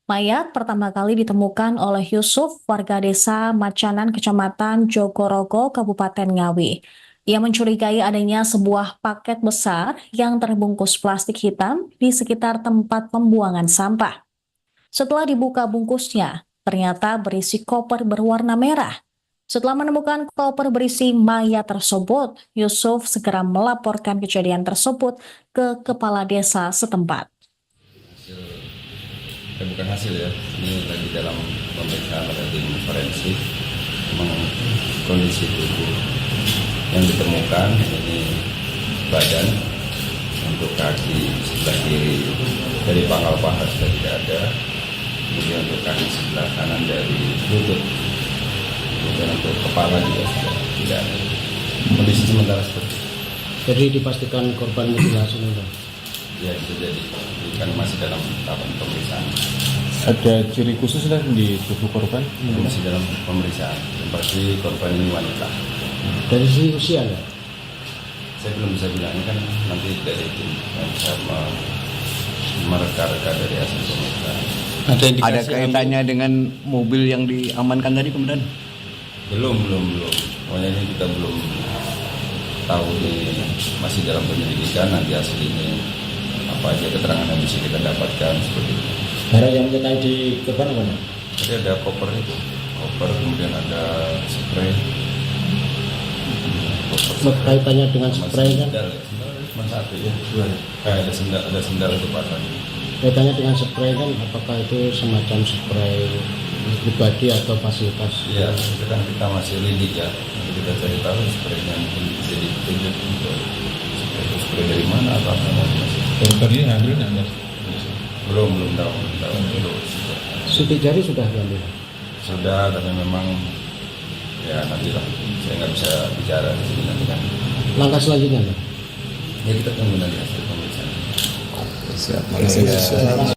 Mayat pertama kali ditemukan oleh Yusuf, warga desa Macanan, Kecamatan Jogorogo, Kabupaten Ngawi. Ia mencurigai adanya sebuah paket besar yang terbungkus plastik hitam di sekitar tempat pembuangan sampah. Setelah dibuka bungkusnya, ternyata berisi koper berwarna merah. Setelah menemukan koper berisi mayat tersebut, Yusuf segera melaporkan kejadian tersebut ke kepala desa setempat. Bukan hasil ya, ini lagi dalam pemeriksaan pada tim forensik. Memang kondisi tubuh yang ditemukan ini badan, untuk kaki sebelah kiri dari pangkal paha sudah tidak ada, kemudian untuk kaki sebelah kanan dari lutut, kemudian untuk kepala juga sudah tidak ada. Kondisi sementara seperti itu. Jadi dipastikan korban mutilasi ini. Ya, bisa jadi kan masih dalam tahapan pemeriksaan. Ada ciri khusus lah di tubuh korban? Masih dalam pemeriksaan. Yang pasti korban ini wanita. Dari sisi usia ya? Saya belum bisa bilang, ini kan nanti dari tim yang bisa mereka-reka dari hasil pemeriksaan. Ada kaitannya dengan mobil yang diamankan tadi, Komandan? Belum. Pokoknya ini kita belum tahu, ini masih dalam penyelidikan. Nanti hasil ini apa aja keterangan yang bisa kita dapatkan seperti itu. Barang yang kita di korban apa? Jadi ada koper itu, kemudian ada spray. Kaitannya dengan spray kan? Cuma satu ya, dua. Ada sendal itu pasang. Kaitannya dengan spray kan, apakah itu semacam spray pribadi atau fasilitas? Iya, itu kan kita masih lidik ya. Nanti kita cari tahu spraynya mungkin bisa ditunjuk untuk spray dari mana atau apa masih. Korban ini ngambil nggak? Belum tahu. Sidik jari sudah diambil? Sudah, tapi memang ya nantilah. Saya nggak bisa bicara di sini nanti kan. Langkah selanjutnya Pak? Ya kita tunggu nanti hasil pemeriksaan. Siap.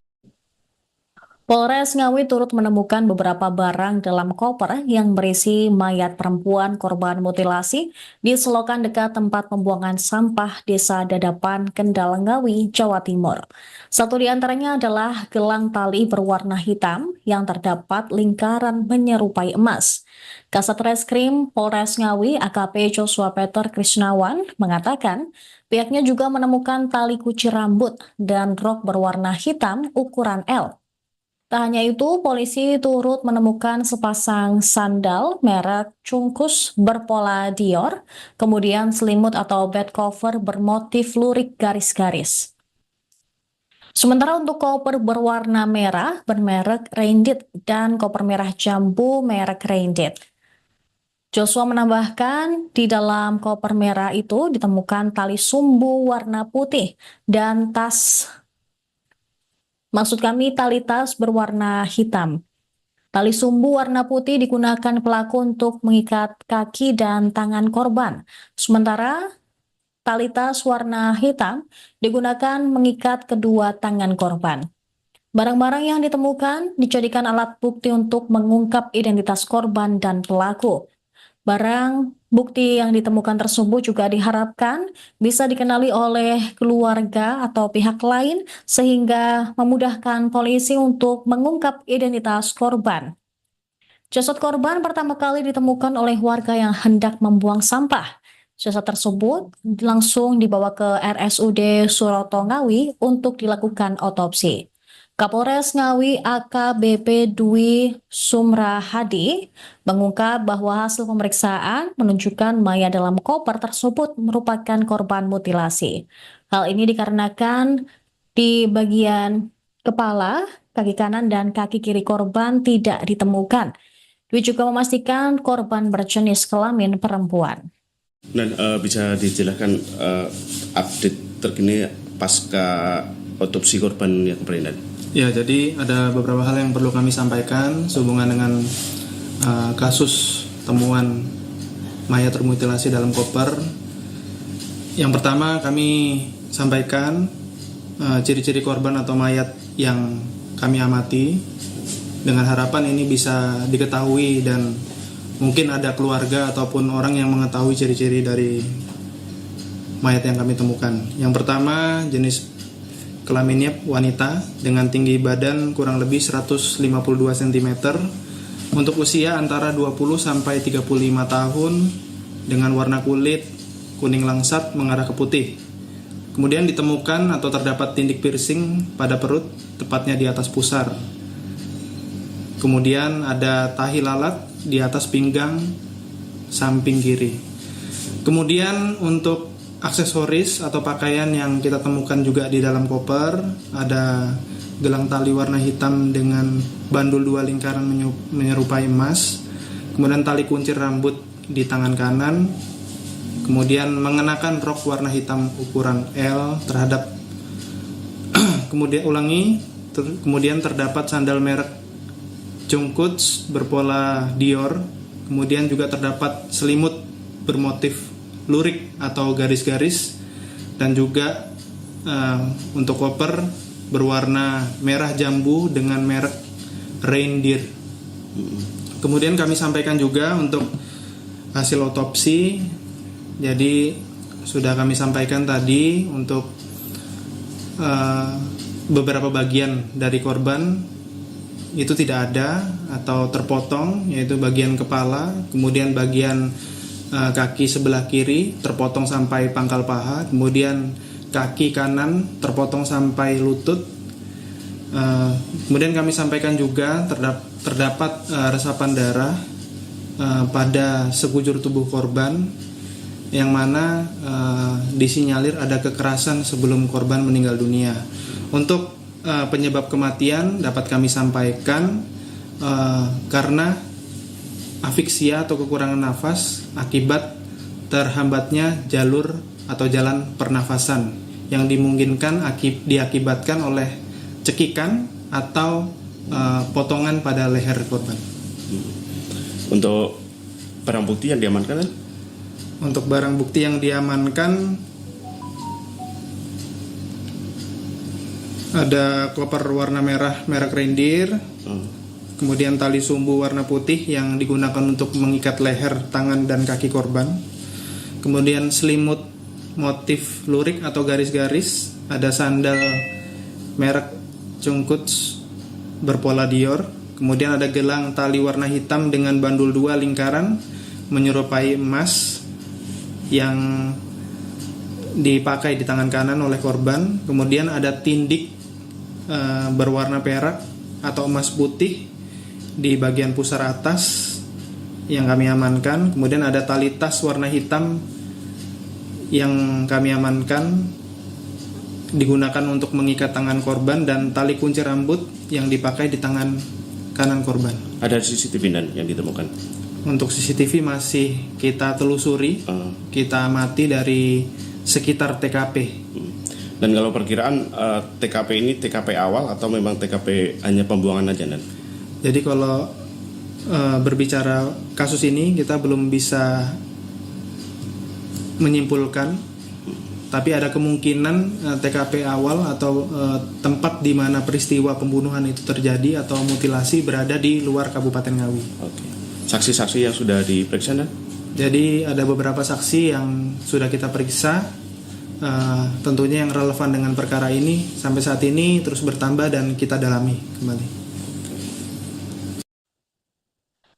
Polres Ngawi turut menemukan beberapa barang dalam koper yang berisi mayat perempuan korban mutilasi di selokan dekat tempat pembuangan sampah Desa Dadapan, Kendal, Ngawi, Jawa Timur. Satu di antaranya adalah gelang tali berwarna hitam yang terdapat lingkaran menyerupai emas. Kasat Reskrim Polres Ngawi AKP Joshua Peter Krisnawan mengatakan pihaknya juga menemukan tali kunci rambut dan rok berwarna hitam ukuran L. Tak hanya itu, polisi turut menemukan sepasang sandal merek Cungkus berpola Dior, kemudian selimut atau bed cover bermotif lurik garis-garis. Sementara untuk koper berwarna merah bermerek Reindit dan koper merah jambu merek Reindit. Joshua menambahkan di dalam koper merah itu ditemukan tali sumbu warna putih dan tali tas berwarna hitam. Tali sumbu warna putih digunakan pelaku untuk mengikat kaki dan tangan korban. Sementara tali tas warna hitam digunakan mengikat kedua tangan korban. Barang-barang yang ditemukan dijadikan alat bukti untuk mengungkap identitas korban dan pelaku. Barang bukti yang ditemukan tersebut juga diharapkan bisa dikenali oleh keluarga atau pihak lain sehingga memudahkan polisi untuk mengungkap identitas korban. Jasad korban pertama kali ditemukan oleh warga yang hendak membuang sampah. Jasad tersebut langsung dibawa ke RSUD Suroto Ngawi untuk dilakukan otopsi. Kapolres Ngawi AKBP Dwi Sumrahadi mengungkap bahwa hasil pemeriksaan menunjukkan mayat dalam koper tersebut merupakan korban mutilasi. Hal ini dikarenakan di bagian kepala, kaki kanan dan kaki kiri korban tidak ditemukan. Dwi juga memastikan korban berjenis kelamin perempuan. Dan bisa dijelaskan update terkini pasca otopsi korban yang kemarin? Ya, jadi ada beberapa hal yang perlu kami sampaikan sehubungan dengan kasus temuan mayat termutilasi dalam koper. Yang pertama kami sampaikan ciri-ciri korban atau mayat yang kami amati dengan harapan ini bisa diketahui dan mungkin ada keluarga ataupun orang yang mengetahui ciri-ciri dari mayat yang kami temukan. Yang pertama jenis kelaminnya wanita dengan tinggi badan kurang lebih 152 cm, untuk usia antara 20 sampai 35 tahun, dengan warna kulit kuning langsat mengarah ke putih. Kemudian ditemukan atau terdapat tindik piercing pada perut, tepatnya di atas pusar. Kemudian ada tahi lalat di atas pinggang samping kiri. Kemudian untuk aksesoris atau pakaian yang kita temukan juga di dalam koper, ada gelang tali warna hitam dengan bandul 2 lingkaran menyerupai emas, kemudian tali kuncir rambut di tangan kanan, kemudian mengenakan rok warna hitam ukuran L terhadap kemudian terdapat sandal merek Jungkook berpola Dior, kemudian juga terdapat selimut bermotif lurik atau garis-garis, dan juga untuk koper berwarna merah jambu dengan merek Reindeer. Kemudian kami sampaikan juga untuk hasil otopsi. Jadi sudah kami sampaikan tadi untuk beberapa bagian dari korban itu tidak ada atau terpotong, yaitu bagian kepala, kemudian bagian kaki sebelah kiri terpotong sampai pangkal paha, kemudian kaki kanan terpotong sampai lutut. Kemudian kami sampaikan juga terdapat resapan darah pada sekujur tubuh korban, yang mana disinyalir ada kekerasan sebelum korban meninggal dunia. Untuk penyebab kematian dapat kami sampaikan karena afiksia atau kekurangan nafas akibat terhambatnya jalur atau jalan pernafasan yang dimungkinkan diakibatkan oleh cekikan atau potongan pada leher korban. Untuk barang bukti yang diamankan kan? Untuk barang bukti yang diamankan ada koper warna merah merek Reindeer, kemudian tali sumbu warna putih yang digunakan untuk mengikat leher, tangan, dan kaki korban, kemudian selimut motif lurik atau garis-garis, ada sandal merek Jungkook berpola Dior, kemudian ada gelang tali warna hitam dengan bandul 2 lingkaran menyerupai emas yang dipakai di tangan kanan oleh korban, kemudian ada tindik berwarna perak atau emas putih di bagian pusar atas yang kami amankan, kemudian ada tali tas warna hitam yang kami amankan digunakan untuk mengikat tangan korban, dan tali kunci rambut yang dipakai di tangan kanan korban. Ada CCTV yang ditemukan? Untuk CCTV masih kita telusuri, kita amati dari sekitar TKP. Dan kalau perkiraan TKP ini TKP awal atau memang TKP hanya pembuangan aja, Dan? Jadi kalau berbicara kasus ini kita belum bisa menyimpulkan, tapi ada kemungkinan TKP awal atau tempat di mana peristiwa pembunuhan itu terjadi atau mutilasi berada di luar Kabupaten Ngawi. Oke. Saksi-saksi yang sudah diperiksa, Dan? Jadi ada beberapa saksi yang sudah kita periksa, tentunya yang relevan dengan perkara ini sampai saat ini terus bertambah dan kita dalami kembali.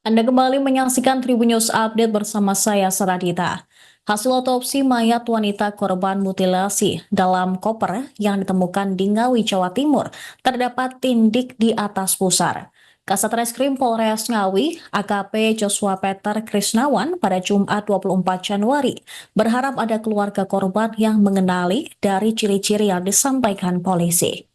Anda kembali menyaksikan Tribun News Update bersama saya, Saradita. Hasil otopsi mayat wanita korban mutilasi dalam koper yang ditemukan di Ngawi, Jawa Timur, terdapat tindik di atas pusar. Kasat Reskrim Polres Ngawi, AKP Joshua Peter Krisnawan pada Jumat 24 Januari berharap ada keluarga korban yang mengenali dari ciri-ciri yang disampaikan polisi.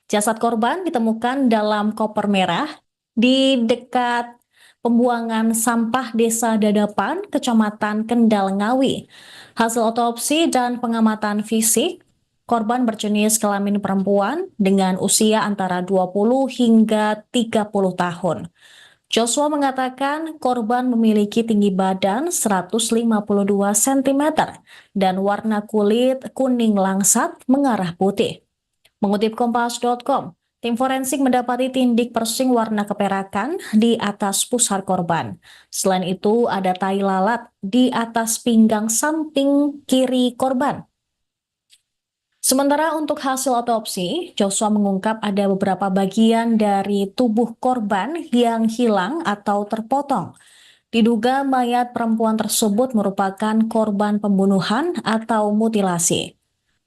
Jasad korban ditemukan dalam koper merah di dekat pembuangan sampah Desa Dadapan, Kecamatan Kendal, Ngawi. Hasil otopsi dan pengamatan fisik, korban berjenis kelamin perempuan dengan usia antara 20 hingga 30 tahun. Joshua mengatakan korban memiliki tinggi badan 152 cm dan warna kulit kuning langsat mengarah putih. Mengutip Kompas.com, tim forensik mendapati tindik persing warna keperakan di atas pusar korban. Selain itu, ada tai lalat di atas pinggang samping kiri korban. Sementara untuk hasil otopsi, Joshua mengungkap ada beberapa bagian dari tubuh korban yang hilang atau terpotong. Diduga mayat perempuan tersebut merupakan korban pembunuhan atau mutilasi.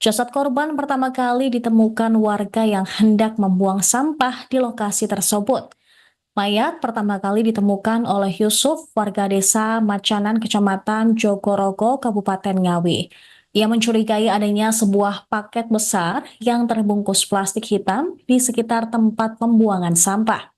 Jasad korban pertama kali ditemukan warga yang hendak membuang sampah di lokasi tersebut. Mayat pertama kali ditemukan oleh Yusuf, warga desa Macanan, Kecamatan Jogorogo, Kabupaten Ngawi. Ia mencurigai adanya sebuah paket besar yang terbungkus plastik hitam di sekitar tempat pembuangan sampah.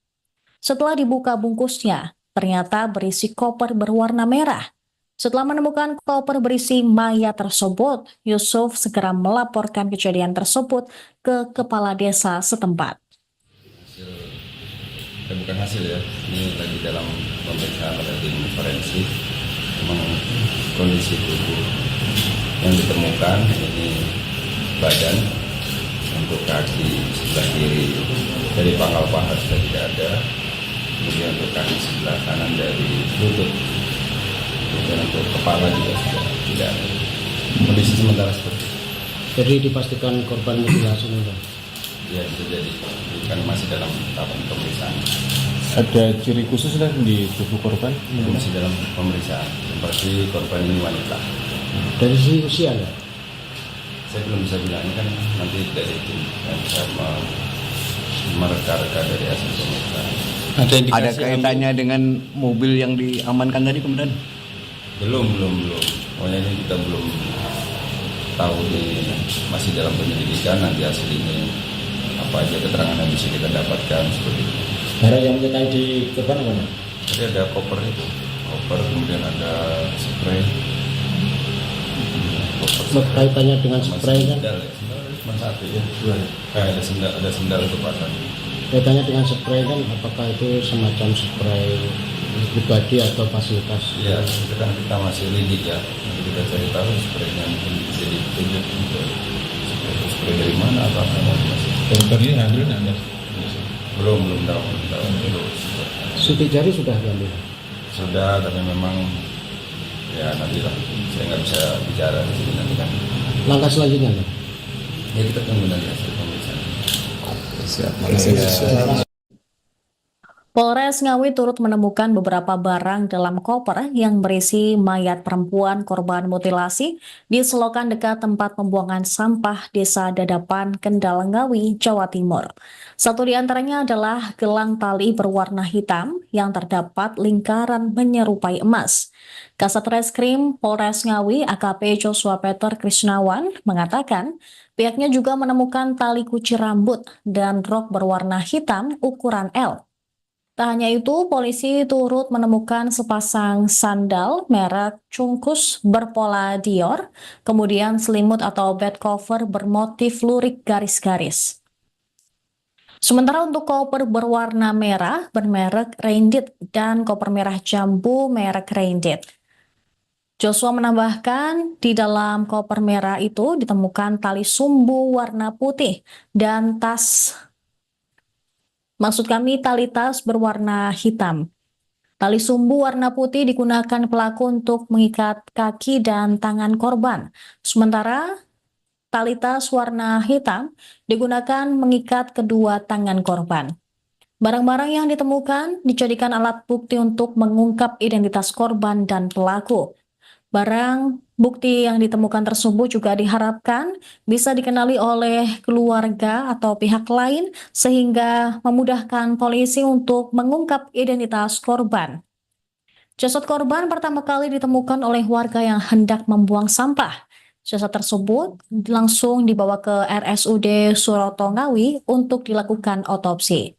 Setelah dibuka bungkusnya, ternyata berisi koper berwarna merah. Setelah menemukan koper berisi mayat tersebut, Yusuf segera melaporkan kejadian tersebut ke kepala desa setempat. Bukan hasil ya, ini lagi dalam pemeriksaan pada tim forensik. Memang kondisi tubuh yang ditemukan ini badan, untuk kaki sebelah kiri dari pangkal paha sudah tidak ada, kemudian untuk kaki sebelah kanan dari lutut, kemudian untuk kepala juga sudah tidak ada. Kondisi sementara seperti itu. Jadi dipastikan korban mutilasi ini. Ya, bisa jadi, kan masih dalam tahapan pemeriksaan. Ada ciri khusus kan di tubuh korban? Masih dalam pemeriksaan. Seperti korban ini wanita. Dari sisi usia ya? Saya belum bisa bilang, ini kan nanti dari tim yang bisa mereka-reka dari hasil pemeriksaan. Ada kaitannya dengan mobil yang diamankan tadi, Komandan? Belum. Pokoknya ini kita belum tahu, ini masih dalam penyelidikan. Nanti hasil ini apa aja keterangan yang bisa kita dapatkan seperti itu. Barang yang menyertai di korban apa? Jadi ada koper itu, kemudian ada spray. Kaitannya dengan spray kan? Sendal ya, cuma satu ya, dua. Ada sendal untuk pasang. Kaitannya dengan spray kan, apakah itu semacam spray pribadi atau fasilitas? Ya, sekarang kita masih lidik ya. Nanti kita cari tahu spraynya mungkin bisa ditunjuk untuk spray dari mana atau apa masih. Dokternya hadir nggak? Belum tahu. Sidik jari sudah diambil? Sudah, tapi memang ya nanti lah. Saya nggak bisa bicara di sini nanti kan. Langkah selanjutnya ya? Ya kita tunggu nanti hasil pemeriksaan. Siap. Polres Ngawi turut menemukan beberapa barang dalam koper yang berisi mayat perempuan korban mutilasi di selokan dekat tempat pembuangan sampah Desa Dadapan, Kendal, Ngawi, Jawa Timur. Satu di antaranya adalah gelang tali berwarna hitam yang terdapat lingkaran menyerupai emas. Kasat Reskrim Polres Ngawi AKP Joshua Peter Krisnawan mengatakan pihaknya juga menemukan tali kuci rambut dan rok berwarna hitam ukuran L. Tak hanya itu, polisi turut menemukan sepasang sandal merek Cungkus berpola Dior, kemudian selimut atau bed cover bermotif lurik garis-garis. Sementara untuk koper berwarna merah bermerek Reindit dan koper merah jambu merek Reindit. Joshua menambahkan di dalam koper merah itu ditemukan tali sumbu warna putih dan tali tas berwarna hitam. Tali sumbu warna putih digunakan pelaku untuk mengikat kaki dan tangan korban. Sementara tali tas warna hitam digunakan mengikat kedua tangan korban. Barang-barang yang ditemukan dijadikan alat bukti untuk mengungkap identitas korban dan pelaku. Barang bukti yang ditemukan tersebut juga diharapkan bisa dikenali oleh keluarga atau pihak lain sehingga memudahkan polisi untuk mengungkap identitas korban. Jasad korban pertama kali ditemukan oleh warga yang hendak membuang sampah. Jasad tersebut langsung dibawa ke RSUD Suroto Ngawi untuk dilakukan otopsi.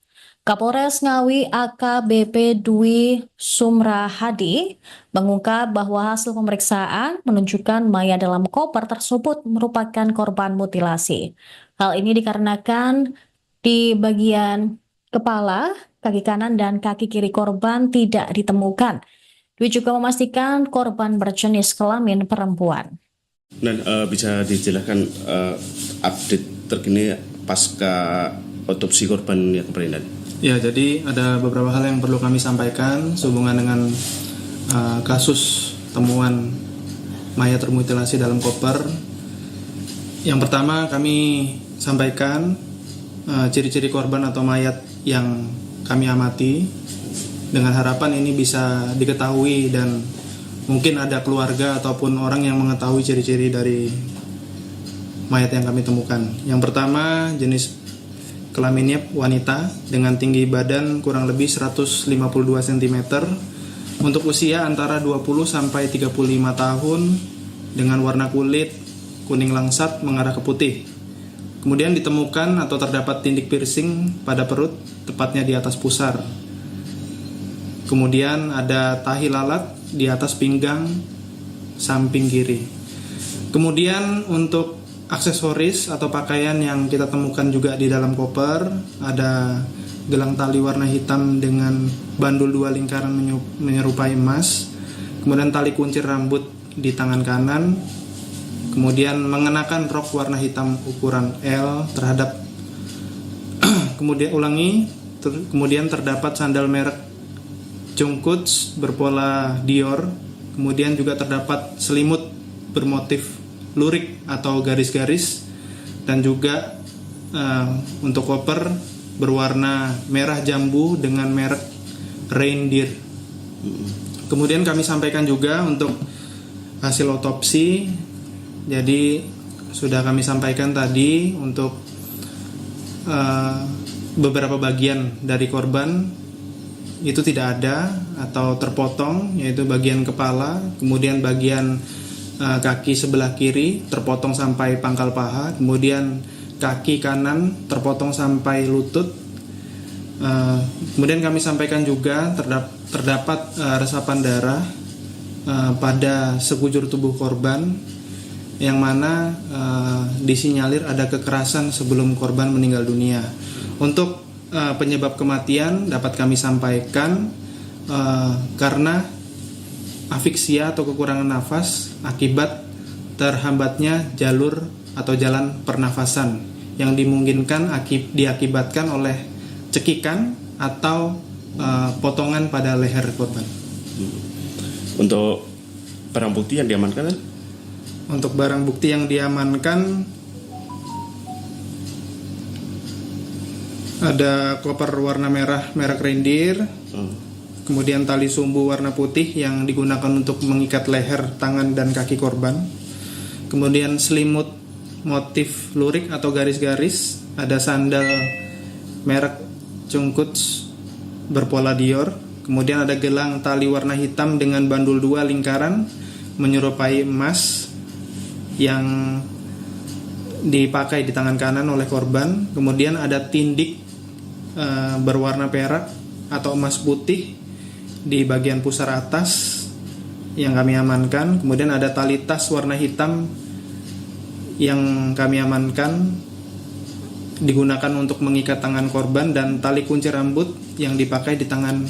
Kapolres Ngawi AKBP Dwi Sumrahadi mengungkap bahwa hasil pemeriksaan menunjukkan mayat dalam koper tersebut merupakan korban mutilasi. Hal ini dikarenakan di bagian kepala, kaki kanan, dan kaki kiri korban tidak ditemukan. Dwi juga memastikan korban berjenis kelamin perempuan. Dan bisa dijelaskan update terkini pasca otopsi korban yang kemarin? Ya, jadi ada beberapa hal yang perlu kami sampaikan sehubungan dengan kasus temuan mayat termutilasi dalam koper Yang pertama kami sampaikan ciri-ciri korban atau mayat yang kami amati dengan harapan ini bisa diketahui dan mungkin ada keluarga ataupun orang yang mengetahui ciri-ciri dari mayat yang kami temukan. Yang pertama jenis kelaminnya wanita dengan tinggi badan kurang lebih 152 cm, untuk usia antara 20 sampai 35 tahun dengan warna kulit kuning langsat mengarah ke putih. Kemudian ditemukan atau terdapat tindik piercing pada perut, tepatnya di atas pusar. Kemudian ada tahi lalat di atas pinggang samping kiri. Kemudian untuk aksesoris atau pakaian yang kita temukan juga di dalam koper, ada gelang tali warna hitam dengan bandul 2 lingkaran menyerupai emas, kemudian tali kuncir rambut di tangan kanan, kemudian mengenakan rok warna hitam ukuran L terhadap kemudian terdapat sandal merek Jungkook berpola Dior, kemudian juga terdapat selimut bermotif lurik atau garis-garis, dan juga untuk koper berwarna merah jambu dengan merek Reindeer. Kemudian kami sampaikan juga untuk hasil otopsi. Jadi sudah kami sampaikan tadi untuk beberapa bagian dari korban itu tidak ada atau terpotong, yaitu bagian kepala, kemudian bagian kaki sebelah kiri terpotong sampai pangkal paha, kemudian kaki kanan terpotong sampai lutut. Kemudian kami sampaikan juga terdapat resapan darah pada sekujur tubuh korban, yang mana disinyalir ada kekerasan sebelum korban meninggal dunia. Untuk penyebab kematian dapat kami sampaikan karena afiksia atau kekurangan nafas akibat terhambatnya jalur atau jalan pernafasan yang dimungkinkan diakibatkan oleh cekikan atau potongan pada leher korban. Untuk barang bukti yang diamankan? Untuk barang bukti yang diamankan ada koper warna merah merek Reindeer, kemudian tali sumbu warna putih yang digunakan untuk mengikat leher, tangan, dan kaki korban, kemudian selimut motif lurik atau garis-garis, ada sandal merek Jungkook berpola Dior, kemudian ada gelang tali warna hitam dengan bandul 2 lingkaran menyerupai emas yang dipakai di tangan kanan oleh korban, kemudian ada tindik berwarna perak atau emas putih di bagian pusar atas yang kami amankan, kemudian ada tali tas warna hitam yang kami amankan digunakan untuk mengikat tangan korban, dan tali kunci rambut yang dipakai di tangan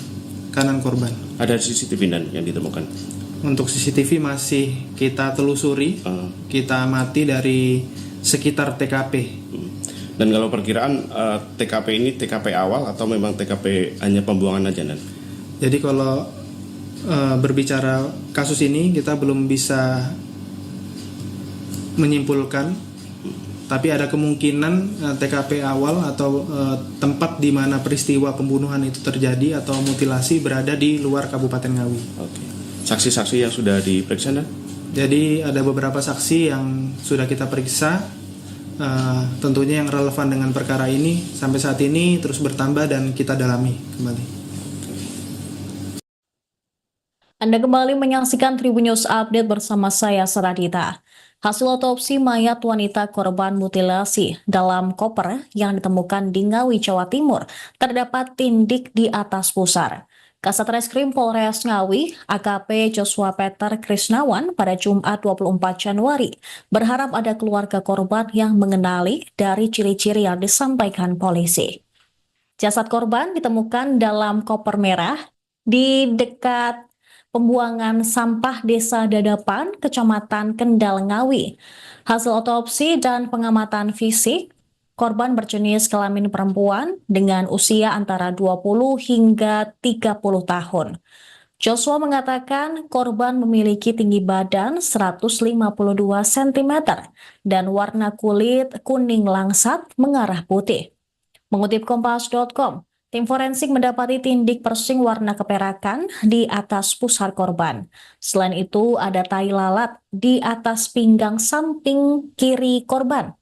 kanan korban. Ada CCTV dan yang ditemukan? Untuk CCTV masih kita telusuri, kita amati dari sekitar TKP. Dan kalau perkiraan TKP ini TKP awal atau memang TKP hanya pembuangan aja? Jadi kalau berbicara kasus ini kita belum bisa menyimpulkan, tapi ada kemungkinan TKP awal atau tempat di mana peristiwa pembunuhan itu terjadi atau mutilasi berada di luar Kabupaten Ngawi. Oke. Saksi-saksi yang sudah diperiksa? Jadi ada beberapa saksi yang sudah kita periksa. Tentunya yang relevan dengan perkara ini sampai saat ini terus bertambah dan kita dalami kembali. Anda kembali menyaksikan Tribun News Update bersama saya Saradita. Hasil otopsi mayat wanita korban mutilasi dalam koper yang ditemukan di Ngawi, Jawa Timur terdapat tindik di atas pusar. Kasat Reskrim Polres Ngawi, AKP Joshua Peter Krisnawan pada Jumat 24 Januari berharap ada keluarga korban yang mengenali dari ciri-ciri yang disampaikan polisi. Jasad korban ditemukan dalam koper merah di dekat pembuangan sampah Desa Dadapan, Kecamatan Kendal, Ngawi. Hasil otopsi dan pengamatan fisik, korban berjenis kelamin perempuan dengan usia antara 20 hingga 30 tahun. Joshua mengatakan korban memiliki tinggi badan 152 cm dan warna kulit kuning langsat mengarah putih. Mengutip Kompas.com, tim forensik mendapati tindik persing warna keperakan di atas pusar korban. Selain itu, ada tai lalat di atas pinggang samping kiri korban.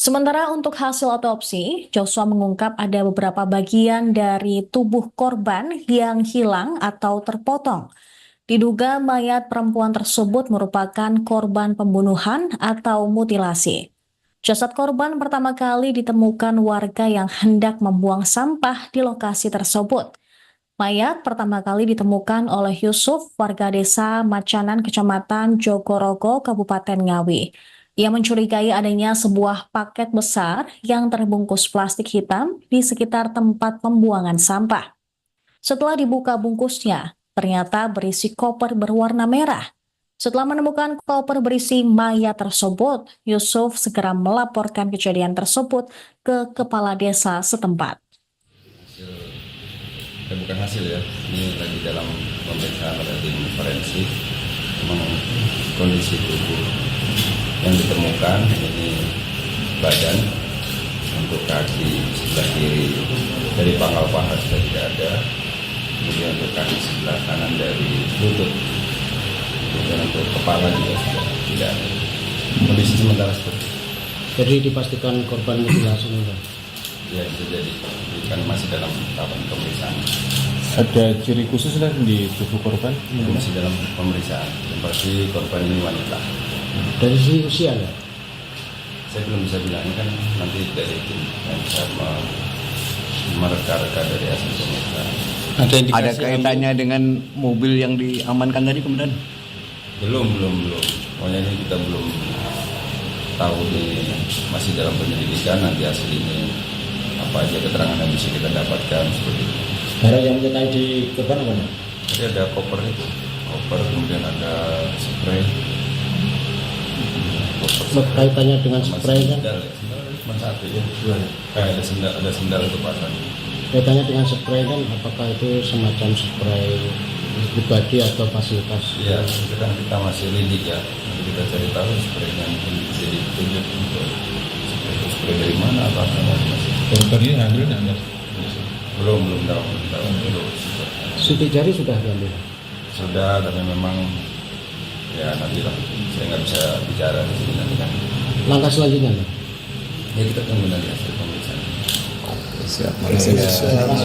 Sementara untuk hasil otopsi, Joshua mengungkap ada beberapa bagian dari tubuh korban yang hilang atau terpotong. Diduga mayat perempuan tersebut merupakan korban pembunuhan atau mutilasi. Jasad korban pertama kali ditemukan warga yang hendak membuang sampah di lokasi tersebut. Mayat pertama kali ditemukan oleh Yusuf, warga desa Macanan, Kecamatan Jogorogo, Kabupaten Ngawi. Ia mencurigai adanya sebuah paket besar yang terbungkus plastik hitam di sekitar tempat pembuangan sampah. Setelah dibuka bungkusnya, ternyata berisi koper berwarna merah. Setelah menemukan koper berisi mayat tersebut, Yusuf segera melaporkan kejadian tersebut ke kepala desa setempat. Bukan hasil ya, ini lagi dalam pemeriksaan oleh tim forensik. Memang kondisi tubuh yang ditemukan ini badan, untuk kaki sebelah kiri dari pangkal paha sudah tidak ada, kemudian untuk kaki sebelah kanan dari lutut, kemudian untuk kepala juga sudah tidak ada. Kondisi sementara seperti itu. Jadi dipastikan korban mutilasi enggak? Ya, bisa jadi kan masih dalam tahapan pemeriksaan. Ada ciri khusus lah di tubuh korban? Ya, masih dalam pemeriksaan. Yang pasti korban ini wanita. Dari sisi usia enggak? Saya belum bisa bilang, ini kan nanti dari tim yang bisa mereka-reka dari hasil pemeriksaan. Ada kaitannya dengan mobil yang diamankan tadi, Komandan? Belum. Pokoknya ini kita belum tahu, ini masih dalam penyelidikan. Nanti hasil ini apa aja keterangan yang bisa kita dapatkan seperti itu. Barang yang menyertai di korban apa? Jadi ada koper itu, kemudian ada spray. Kaitannya dengan spray kan? Sendal cuma satu ya, dua. Ada sendal itu pasang. Kaitannya dengan spray kan, apakah itu semacam spray pribadi atau fasilitas? Ya, kita masih lidik ya. Nanti kita cari tahu spraynya mungkin bisa ditunjuk untuk spray dari mana atau apa masih. Korban ini hadir nggak? Belum tahu. Sidik jari sudah diambil? Sudah, tapi memang ya nantilah. Saya nggak bisa bicara di sini nanti kan. Langkah selanjutnya nih? Ya kita tunggu nanti hasil pemeriksaan. Siap.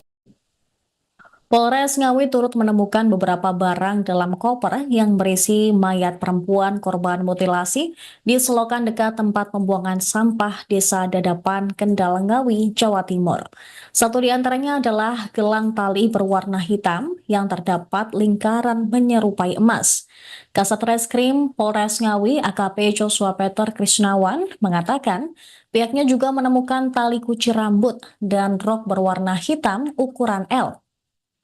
Polres Ngawi turut menemukan beberapa barang dalam koper yang berisi mayat perempuan korban mutilasi di selokan dekat tempat pembuangan sampah Desa Dadapan, Kendal, Ngawi, Jawa Timur. Satu di antaranya adalah gelang tali berwarna hitam yang terdapat lingkaran menyerupai emas. Kasat Reskrim Polres Ngawi AKP Joshua Peter Krisnawan mengatakan pihaknya juga menemukan tali kunci rambut dan rok berwarna hitam ukuran L.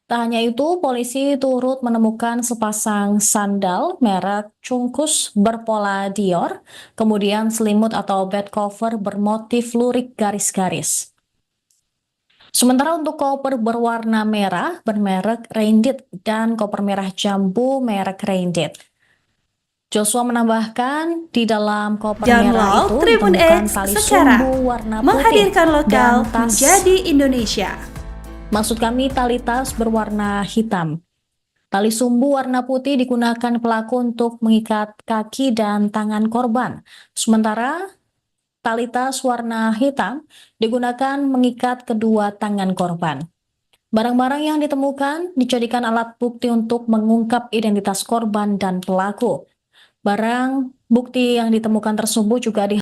Tak hanya itu, polisi turut menemukan sepasang sandal merek Cungkus berpola Dior, kemudian selimut atau bed cover bermotif lurik garis-garis. Sementara untuk koper berwarna merah bermerek Reindit dan koper merah jambu merek Reindit. Joshua menambahkan di dalam koper merah itu Tribun ditemukan X tali sekarang sumbu warna putih menghadirkan lokal dan tas. menjadi Indonesia. Maksud kami tali tas berwarna hitam. Tali sumbu warna putih digunakan pelaku untuk mengikat kaki dan tangan korban. Sementara tali tas warna hitam digunakan mengikat kedua tangan korban. Barang-barang yang ditemukan dijadikan alat bukti untuk mengungkap identitas korban dan pelaku. Barang bukti yang ditemukan tersebut juga